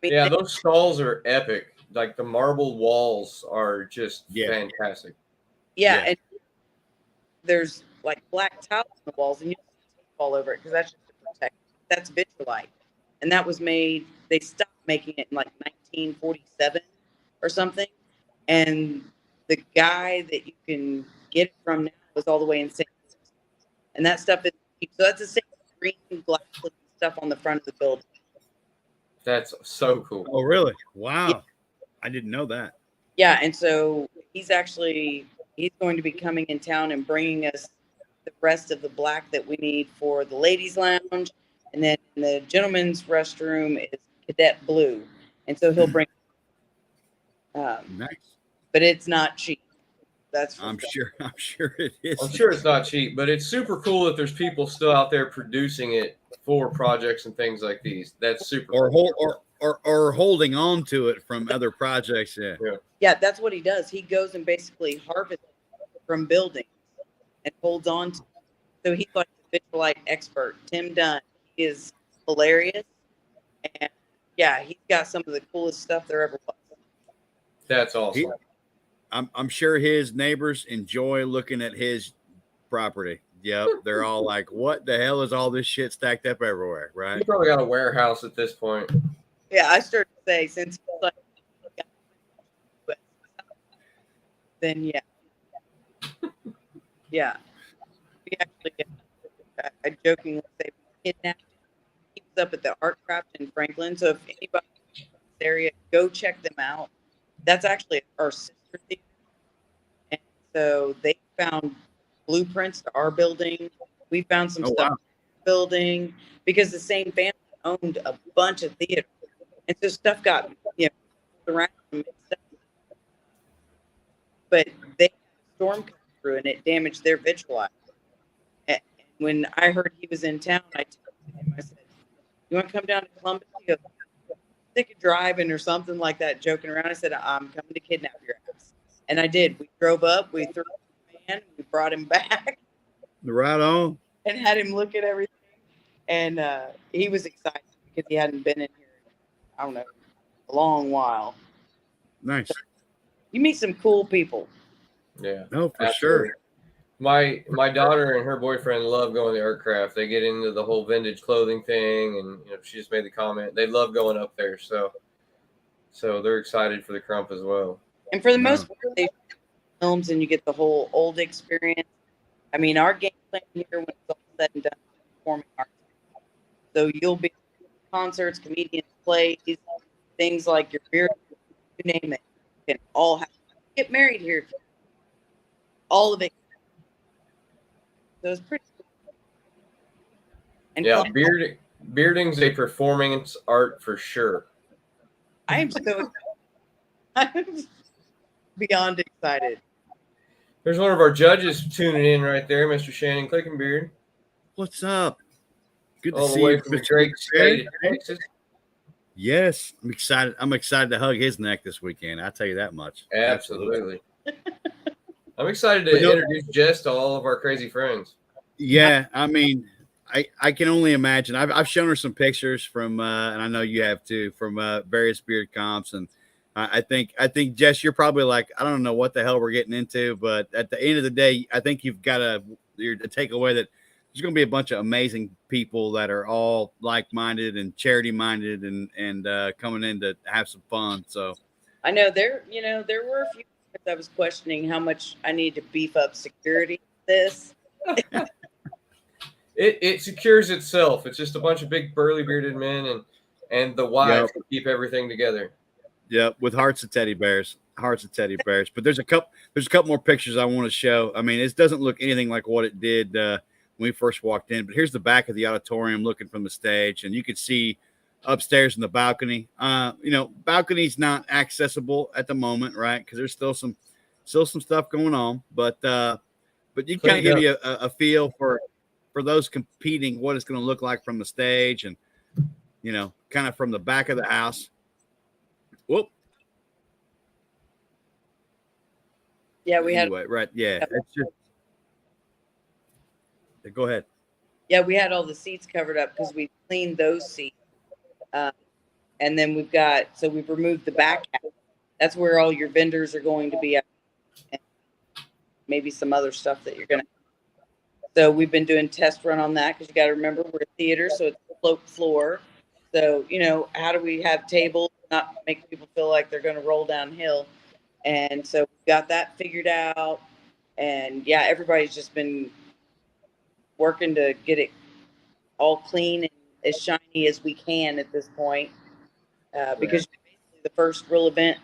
Those stalls are epic. Like the marble walls are just fantastic. Yeah, and there's like black tiles on the walls, and you tape all over it because that's just to protect. That's vitrolite, and that was made. They stopped making it in like 1947 or something. And the guy that you can get it from now is all the way in St. Louis. And that stuff is cheap. So that's the same green glass looking stuff on the front of the building. That's so cool. Oh, really? Wow. Yeah. I didn't know that. Yeah, and so he's going to be coming in town and bringing us the rest of the black that we need for the ladies' lounge, and then the gentleman's restroom is cadet blue, and so he'll bring. Nice. But it's not cheap. That's I'm sure it is. I'm sure it's not cheap, but it's super cool that there's people still out there producing it for projects and things like these. That's super cool. Or holding on to it from other projects. Yeah, that's what he does. He goes and basically harvests from buildings and holds on to it. So he's like the Vitrolite expert. Tim Dunn. He is hilarious. And yeah, he's got some of the coolest stuff there ever was. That's awesome. I'm sure his neighbors enjoy looking at his property. Yep. They're all like, what the hell is all this shit stacked up everywhere? Right. He probably got a warehouse at this point. Yeah, I started to say, since he's like, then yeah. Yeah. We actually, I jokingly say, we kidnapped him. He was up at the Art Craft in Franklin. So if anybody in this area, go check them out. That's actually our sister theater. And so they found blueprints to our building. We found some stuff in the building because the same family owned a bunch of theaters. And so stuff got, around and mixed up. But they had a storm come through and it damaged their vitrolizer. And when I heard he was in town, I texted him. I said, "You want to come down to Columbus?" He goes, "Sick of driving or something like that," joking around. I said, "I'm coming to kidnap your ass." And I did. We drove up, we threw him in the van, we brought him back. Right on. And had him look at everything. And he was excited because he hadn't been in here, I don't know, a long while. Nice. So you meet some cool people. Yeah. No, for sure. My daughter and her boyfriend love going to Art Craft. They get into the whole vintage clothing thing, and she just made the comment. They love going up there, so they're excited for the Crump as well. And for the most part, they films and you get the whole old experience. I mean, our game plan here, when it's all said and done, is performing arts. So you'll be concerts, comedians, plays, things like your beer, you name it. You can all have get married here. All of it. So it's pretty cool. And yeah, bearding's a performance art for sure. I am so I'm beyond excited. There's one of our judges tuning in right there, Mr. Shannon Clickenbeard. What's up? Good to all see the way you, from the great state of Texas. Yes, I'm excited. I'm excited to hug his neck this weekend. I'll tell you that much. Absolutely. I'm excited to introduce Jess to all of our crazy friends. Yeah, I mean, I can only imagine. I've shown her some pictures from, and I know you have too, from various beard comps, and I think Jess, you're probably like, I don't know what the hell we're getting into, but at the end of the day, I think you've got a takeaway that there's going to be a bunch of amazing people that are all like-minded and charity-minded and coming in to have some fun. So I know there were a few times I was questioning how much I need to beef up security for this. It secures itself. It's just a bunch of big burly bearded men and the wives to keep everything together. Yeah, with hearts of teddy bears. But there's a couple more pictures I want to show. I mean, it doesn't look anything like what it did when we first walked in. But here's the back of the auditorium looking from the stage, and you can see upstairs in the balcony. Balcony's not accessible at the moment, right? Because there's still some stuff going on. But you kind of give you a feel for those competing, what it's going to look like from the stage, and kind of from the back of the house. Whoop. Yeah, we had right. Yeah, go ahead. Yeah, we had all the seats covered up because we cleaned those seats, and then we've removed the back half. That's where all your vendors are going to be, and maybe some other stuff that you're gonna. So we've been doing test run on that because you got to remember we're a theater, so it's a sloped floor. So how do we have tables not make people feel like they're going to roll downhill? And so we got that figured out. And yeah, everybody's just been working to get it all clean and as shiny as we can at this point, because it's basically the first real event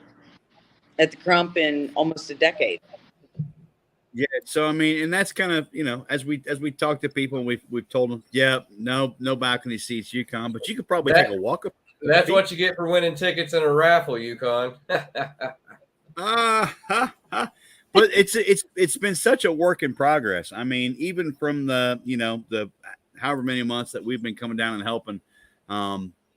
at the Crump in almost a decade. Yeah, so I mean, and that's kind of, as we talk to people, and we've told them, yeah, no balcony seats, Yukon, but you could probably take a walk up. That's what you get for winning tickets in a raffle, Yukon. But it's been such a work in progress. I mean, even from the however many months that we've been coming down and helping,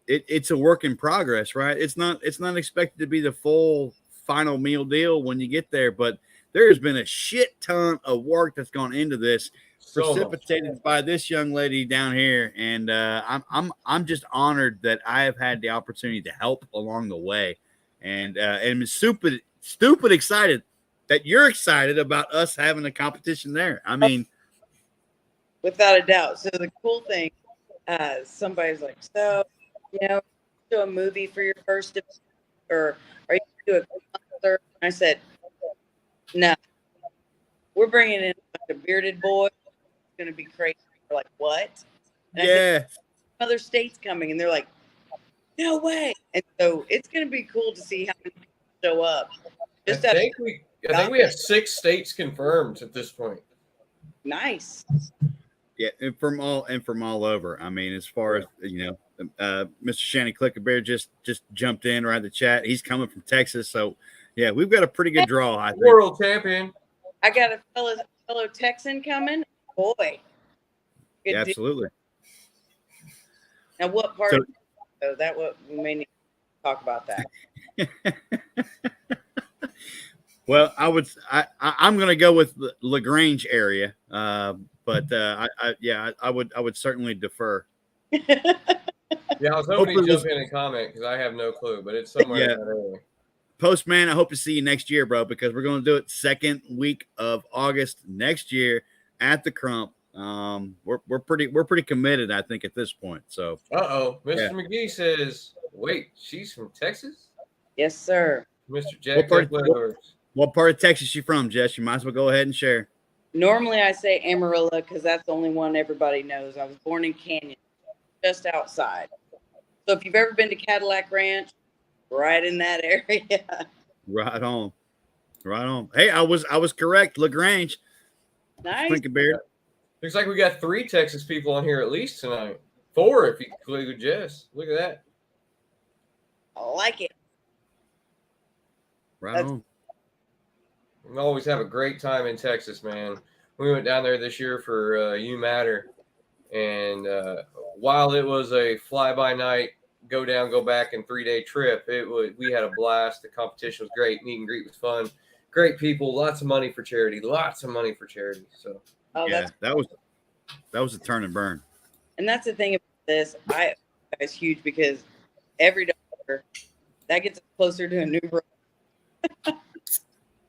it's a work in progress, right? It's not expected to be the full final meal deal when you get there, but there's been a shit ton of work that's gone into this, precipitated by this young lady down here, and I'm just honored that I have had the opportunity to help along the way, and I'm stupid excited that you're excited about us having a competition there. I mean, without a doubt. So the cool thing, somebody's like, so do a movie for your first event, or are you going to do a concert? And I said, no, we're bringing in a bearded boy. It's going to be crazy. They're like, what? And I said, other states coming, and they're like, no way. And so it's going to be cool to see how many people show up. I think we have 6 states confirmed at this point. Nice. Yeah, and from all over. I mean, as far as Mr. Shanny Clickabear just jumped in right in the chat. He's coming from Texas, so yeah, we've got a pretty good draw. I think. World champion. I got a fellow Texan coming. Boy, yeah, absolutely. Now, what part? So that what we may need to talk about that. Well, I'm going to go with the LaGrange area, but I would certainly defer. Yeah, I was hoping to jump in and comment because I have no clue, but it's somewhere in that area. Postman, I hope to see you next year, bro, because we're going to do it second week of August next year at the Crump. We're pretty committed, I think, at this point. So, Mr. McGee says, "Wait, she's from Texas?" Yes, sir. Mr. Jack. What part of Texas you from, Jess? You might as well go ahead and share. Normally, I say Amarillo because that's the only one everybody knows. I was born in Canyon, just outside. So if you've ever been to Cadillac Ranch, right in that area. Right on. Hey, I was correct. LaGrange. Nice. Looks like we got 3 Texas people on here at least tonight. 4 if you include Jess. Look at that. I like it. Right on. We always have a great time in Texas, man. We went down there this year for You Matter, and while it was a fly-by-night, go down, go back, and 3-day trip, we had a blast. The competition was great. Meet and greet was fun. Great people. Lots of money for charity. So that was a turn and burn. And that's the thing about this. It's huge because every dollar that gets us closer to a new road.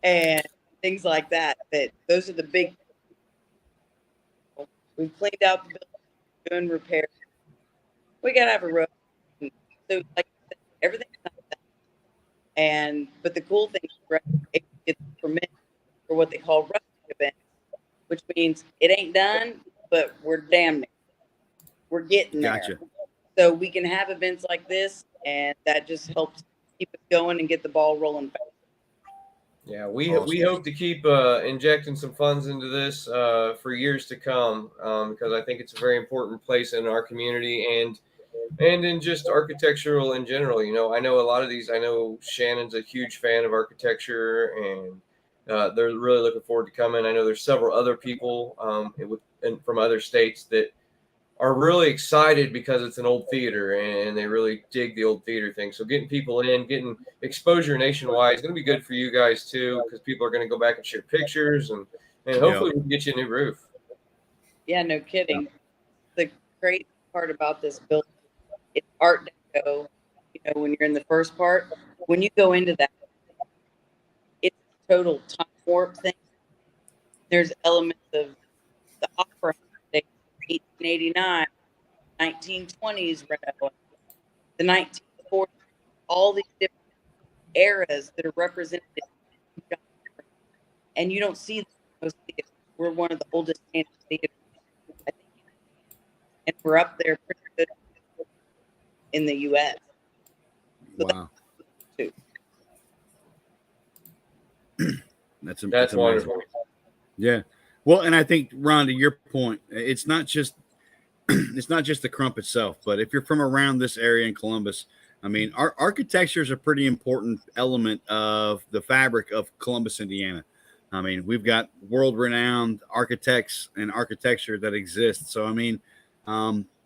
And things like that. Those are the big. We've cleaned out the building, doing repairs. We gotta have a road. So like everything's not that. But the cool thing is it gets permit for what they call rush events, which means it ain't done, but we're damn near. We're getting there. Gotcha. So we can have events like this, and that just helps keep us going and get the ball rolling fast. Yeah, we hope to keep injecting some funds into this for years to come because I think it's a very important place in our community and in just architectural in general. I know a lot of these. I know Shannon's a huge fan of architecture, and they're really looking forward to coming. I know there's several other people from other states that are really excited because it's an old theater and they really dig the old theater thing. So getting people in, getting exposure nationwide is going to be good for you guys too, because people are going to go back and share pictures and hopefully we can get you a new roof. Yeah, no kidding. The great part about this building, it's Art Deco. When you're in the first part, when you go into that, it's a total time warp thing. There's elements of the opera. 1889, 1920s Reno, the 1940s, all these different eras that are represented, and you don't see them most theaters. We're one of the oldest standing theaters, I think, and we're up there pretty good in the U.S. So Wow. too. That's amazing. wonderful. Yeah. Well, and I think, Ron, to your point, it's not just the Crump itself, but if you're from around this area in Columbus, I mean, our architecture is a pretty important element of the fabric of Columbus, Indiana. I mean, we've got world-renowned architects and architecture that exists. So, I mean,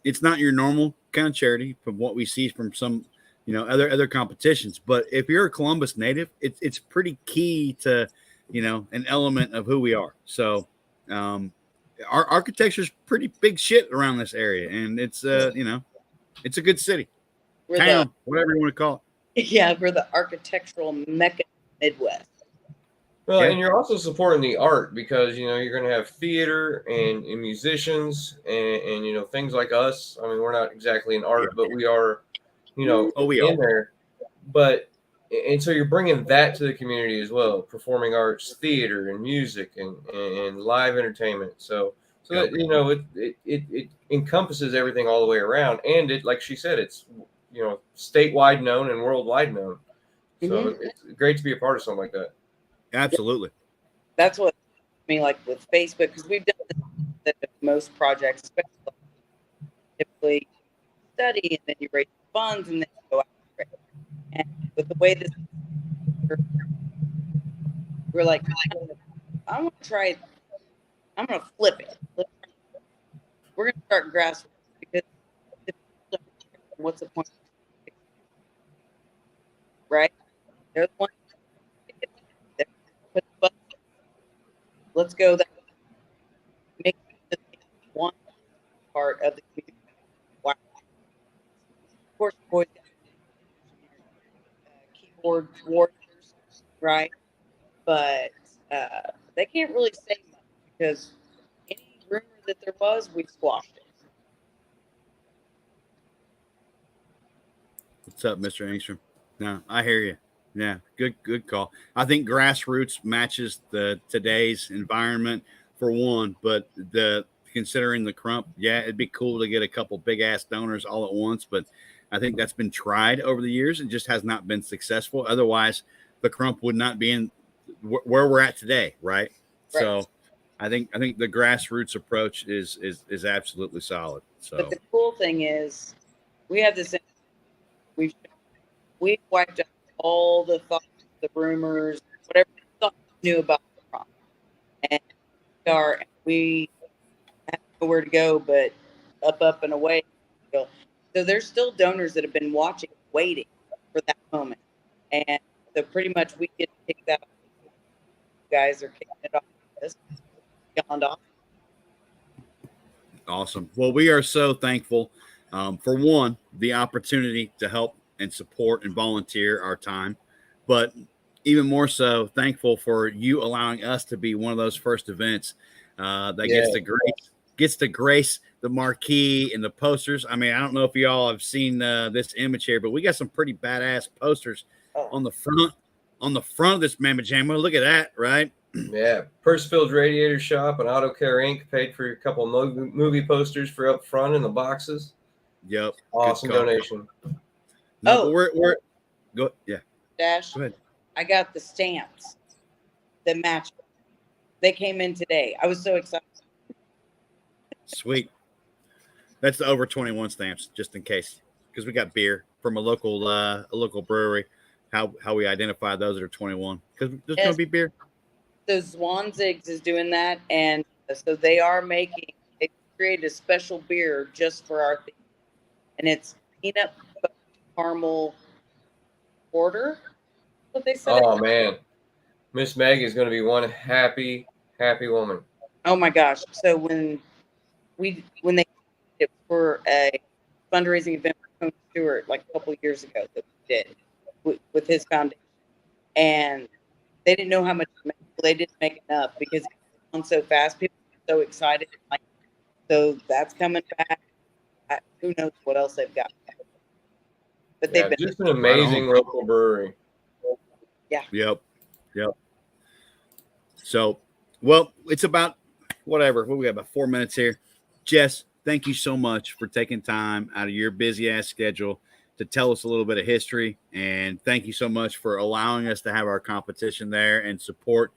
it's not your normal kind of charity from what we see from some, other competitions. But if you're a Columbus native, it's pretty key to, an element of who we are. So, our architecture is pretty big shit around this area, and it's it's a good city, town, whatever you want to call it. Yeah, we're the architectural mecca Midwest. Well, and you're also supporting the art because you're going to have theater and musicians and things like us. I mean, we're not exactly in art, but we are, we in there. But and so you're bringing that to the community as well, performing arts, theater, and music, and live entertainment. So that it encompasses everything all the way around, and it, like she said, it's statewide known and worldwide known. So it's great to be a part of something like that. Absolutely. That's what I mean, like with Facebook, because we've done this at most projects, especially typically study and then you raise funds and then you go after it. And with the way this, we're like, I want to try it. I'm going to flip it. We're going to start grassroots because what's the point? Right? They're the ones. Let's go there. Make one part of the community. Wow. Of course, boys, keyboard warriors, right? But they can't really say much because any rumor that there was, we squashed it. What's up, Mr. Engstrom? No, I hear you. Yeah, good call. I think grassroots matches today's environment for one, but considering the Crump, yeah, it'd be cool to get a couple big ass donors all at once, but I think that's been tried over the years and just has not been successful. Otherwise, the Crump would not be in where we're at today, right? So, I think the grassroots approach is absolutely solid. So, but the cool thing is, we have this. We've wiped out all the thoughts, the rumors, whatever thought you knew about the Crump, and we have nowhere to go but up and away. So there's still donors that have been watching, waiting for that moment, and so pretty much we get to kick that off. You guys are kicking it off. This beyond off. Awesome. Well, we are so thankful for one, the opportunity to help and support and volunteer our time, but even more so thankful for you allowing us to be one of those first events that gets to grace the marquee and the posters. I mean, I don't know if y'all have seen this image here, but we got some pretty badass posters on the front of this Mamma Jamma. Look at that, right? Yeah, Pursefield Radiator Shop and Auto Care Inc. paid for a couple of movie posters for up front in the boxes. Yep, awesome donation. No, but we're go. Yeah, Dash. Go ahead. I got the stamps that match. They came in today. I was so excited. Sweet. That's the over 21 stamps, just in case, because we got beer from a local brewery. How we identify those that are 21? Because there's going to be beer. So Zwanzig's is doing that, and so they created a special beer just for our theme, and it's peanut butter caramel porter. What they said. Oh man, Miss Maggie is going to be one happy woman. Oh my gosh! So when they did it for a fundraising event for Tony Stewart like a couple of years ago that we did with his foundation, and they didn't know how much they didn't make enough because it went so fast. People were so excited. So that's coming back. Who knows what else they've got? But they've been just an amazing local brewery. Yeah. Yep. So Well, it's about whatever. What we got about 4 minutes here. Jess, thank you so much for taking time out of your busy ass schedule to tell us a little bit of history. And thank you so much for allowing us to have our competition there and support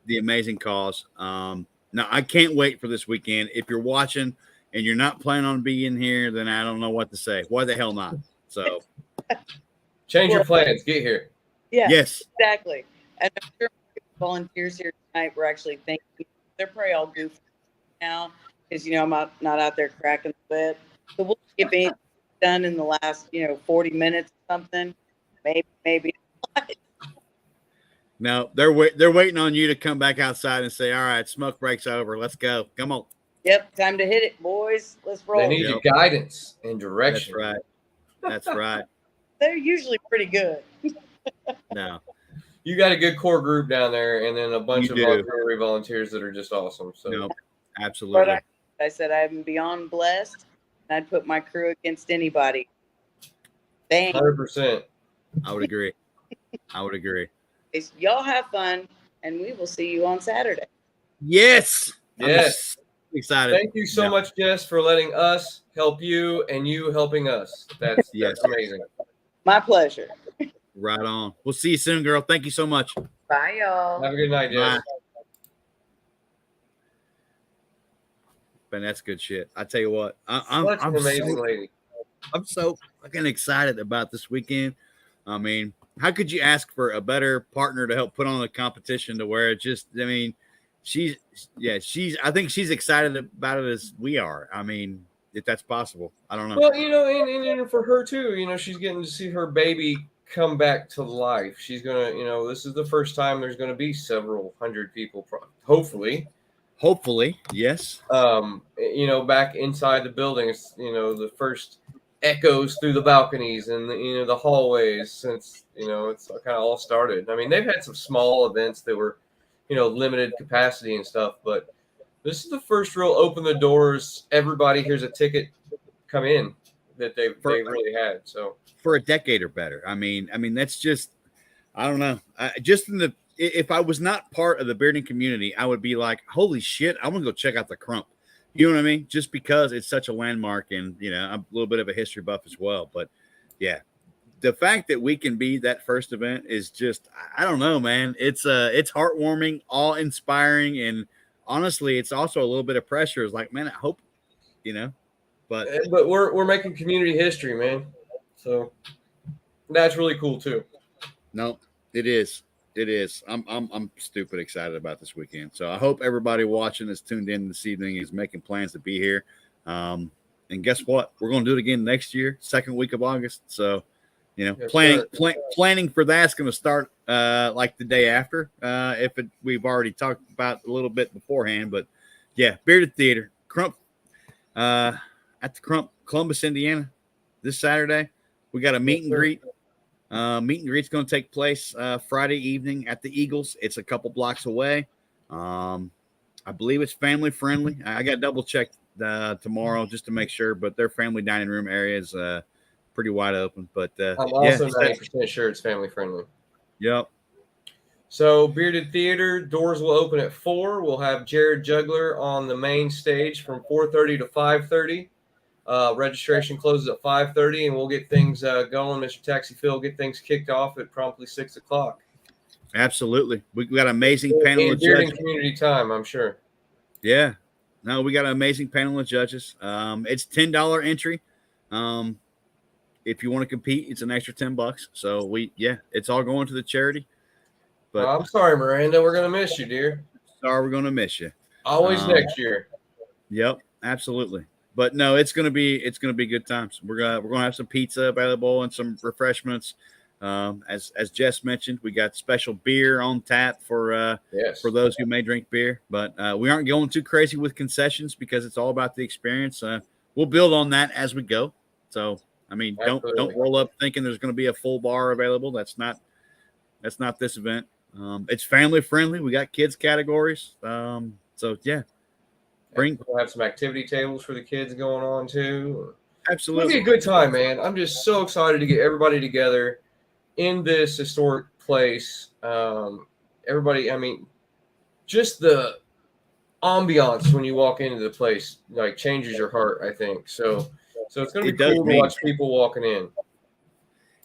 the amazing cause. Now, I can't wait for this weekend. If you're watching and you're not planning on being here, then I don't know what to say. Why the hell not? So change your plans. Get here. Yeah, yes, exactly. And I'm sure volunteers here tonight were actually thinking they're probably all goofy now because I'm not out there cracking the whip. So we'll see if anything's done in the last 40 minutes or something. Maybe. no, they're waiting on you to come back outside and say, "All right, smoke break's over. Let's go. Come on." Yep, time to hit it, boys. Let's roll. They need your guidance and direction. That's right. That's right. They're usually pretty good. No. You got a good core group down there, and then a bunch You of do. auxiliary volunteers that are just awesome. So, No, absolutely. But I said I'm beyond blessed, and I'd put my crew against anybody. Thanks. 100%. I would agree. I would agree. Y'all have fun, and we will see you on Saturday. Yes. Yes. I'm excited. Thank you so much, Jess, for letting us help you and you helping us. That's amazing. My pleasure. Right on. We'll see you soon, girl. Thank you so much. Bye, y'all. Have a good night, Jess. Bye. Man, that's good shit. I tell you what, I'm an amazing lady. I'm so fucking excited about this weekend. I mean, how could you ask for a better partner to help put on a competition to where it just, I mean, I think she's excited about it as we are. I mean, if that's possible, I don't know. Well, and for her too, she's getting to see her baby come back to life. She's going to, this is the first time there's going to be several hundred people, hopefully, yes. Back inside the building, it's, the first echoes through the balconies and the hallways since it's kind of all started. I mean, they've had some small events that were limited capacity and stuff, but this is the first real open the doors, everybody here's a ticket, come in that they really had. So for a decade or better. I mean that's just, I don't know. If I was not part of the bearding community, I would be like, holy shit, I want to go check out the Crump. You know what I mean? Just because it's such a landmark, and I'm a little bit of a history buff as well. But yeah, the fact that we can be that first event is just, I don't know, man. It's heartwarming, awe-inspiring, and honestly, it's also a little bit of pressure. It's like, man, I hope, but we're making community history, man. So that's really cool too. No, it is. It is. I'm stupid excited about this weekend. So I hope everybody watching that's tuned in this evening is making plans to be here. And guess what? We're going to do it again next year, second week of August. So, planning for that's going to start like the day after. We've already talked about a little bit beforehand, but yeah, Bearded Theater, Crump, at the Crump, Columbus, Indiana, this Saturday. We got a meet and greet. Meet and greet's going to take place Friday evening at the Eagles. It's a couple blocks away. I believe it's family friendly. I got double checked tomorrow just to make sure, but their family dining room area is pretty wide open. But I'm also 90% sure it's family friendly. Yep. So Bearded Theater doors will open at 4. We'll have Jared Juggler on the main stage from 4:30 to 5:30. Registration closes at 5:30, and we'll get things going. Mr. Taxi Phil get things kicked off at promptly 6 o'clock. Absolutely. We got an amazing panel of judges. Community time, I'm sure. Yeah. No, we got an amazing panel of judges. It's $10 entry. If you want to compete, it's an extra $10. So it's all going to the charity. But I'm sorry, Miranda. We're gonna miss you, dear. Sorry, we're gonna miss you. Always next year. Yep, absolutely. But no, it's gonna be good times. We're gonna have some pizza available and some refreshments. As Jess mentioned, we got special beer on tap for those who may drink beer. But we aren't going too crazy with concessions because it's all about the experience. We'll build on that as we go. So I mean, don't roll up thinking there's going to be a full bar available. That's not this event. It's family friendly. We got kids categories. So yeah. We'll have some activity tables for the kids going on too. Absolutely. It'll be a good time, man. I'm just so excited to get everybody together in this historic place. Everybody, I mean, just the ambiance when you walk into the place like changes your heart, I think. So it's gonna be cool to watch people walking in.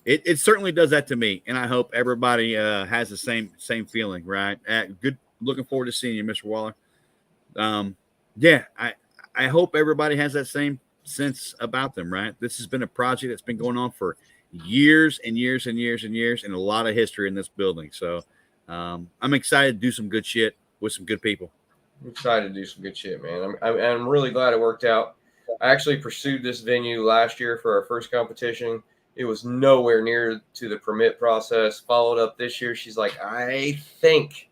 It certainly does that to me, and I hope everybody has the same feeling, right? Good, looking forward to seeing you, Mr. Waller. Yeah, I hope everybody has that same sense about them, right? This has been a project that's been going on for years and years and years and years, and a lot of history in this building. So I'm excited to do some good shit with some good people. I'm excited to do some good shit, man. I'm really glad it worked out. I actually pursued this venue last year for our first competition. It was nowhere near to the permit process. Followed up this year. She's like, I think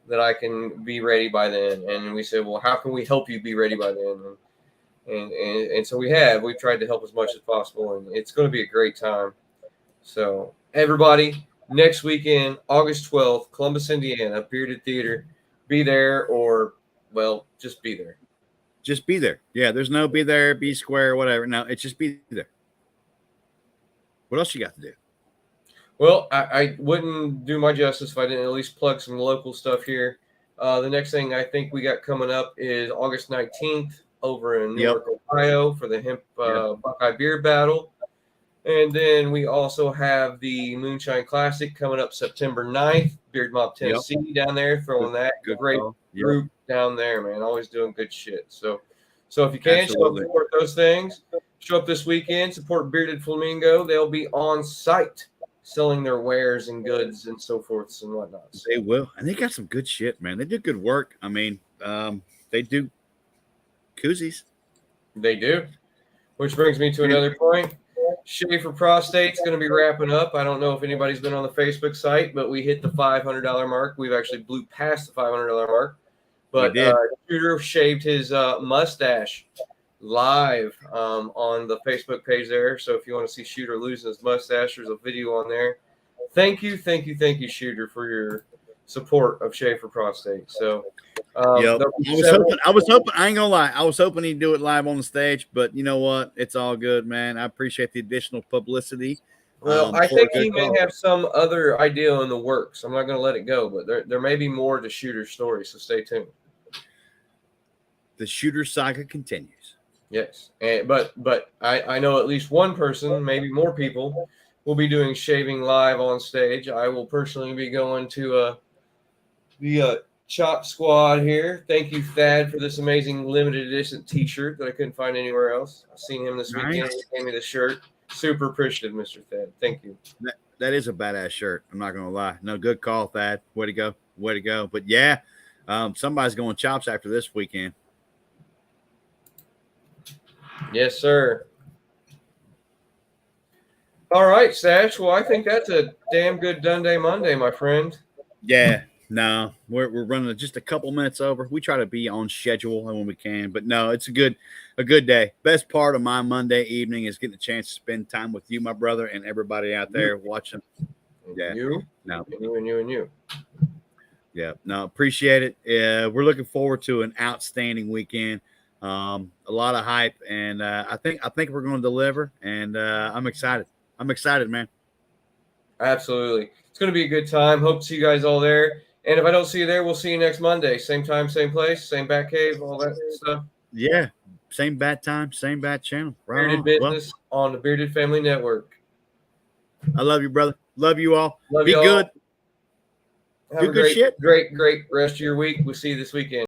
that I can be ready by then. And we said, well, how can we help you be ready by then? And so we've tried to help as much as possible, and it's going to be a great time. So everybody, next weekend, August 12th, Columbus, Indiana, Bearded Theater, be there, or, well, just be there. Just be there. Yeah, there's no be there, be square, whatever. No, it's just be there. What else you got to do? Well, I wouldn't do my justice if I didn't at least plug some local stuff here. The next thing I think we got coming up is August 19th over in Newark, Ohio for the Hemp Buckeye Beer Battle. And then we also have the Moonshine Classic coming up September 9th, Beard Mob, Tennessee, down there, throwing that great group down there, man. Always doing good shit. So if you can, show up, support those things. Show up this weekend, support Bearded Flamingo. They'll be on site selling their wares and goods and so forth and whatnot. They will. And they got some good shit, man. They do good work. I mean, they do koozies. They do. Which brings me to another point. Schaefer Prostate's going to be wrapping up. I don't know if anybody's been on the Facebook site, but we hit the $500 mark. We've actually blew past the $500 mark. But Shooter shaved his mustache live on the Facebook page there. So if you want to see Shooter losing his mustache, there's a video on there. Thank you, Shooter, for your support of Schaefer Prostate. So I was hoping, I ain't gonna lie, I was hoping he'd do it live on the stage, but you know what? It's all good, man. I appreciate the additional publicity. Well, I think he may have some other idea in the works. I'm not going to let it go, but there may be more to Shooter's story, so stay tuned. The Shooter saga continues. Yes, but I know at least one person, maybe more people, will be doing shaving live on stage. I will personally be going to the Chop Squad here. Thank you, Thad, for this amazing limited edition T-shirt that I couldn't find anywhere else. I've seen him this weekend. He gave me the shirt. Super appreciative, Mr. Thad. Thank you. That is a badass shirt. I'm not going to lie. No, good call, Thad. Way to go. Way to go. But yeah, somebody's going chops after this weekend. Yes, sir. All right, Stash. Well, I think that's a damn good Dundee Monday, my friend. Yeah. No, we're running just a couple minutes over. We try to be on schedule when we can, but no, it's a good day. Best part of my Monday evening is getting a chance to spend time with you, my brother, and everybody out there watching. Yeah, you. Yeah, no, appreciate it. We're looking forward to an outstanding weekend. A lot of hype, and I think we're going to deliver. And I'm excited. I'm excited, man. Absolutely, it's going to be a good time. Hope to see you guys all there. And if I don't see you there, we'll see you next Monday. Same time, same place, same bat cave, all that stuff. Yeah, same bat time, same bat channel. Right Bearded Business on the Bearded Family Network. I love you, brother. Love you all. Love Be you all. good. Have a great rest of your week. We'll see you this weekend.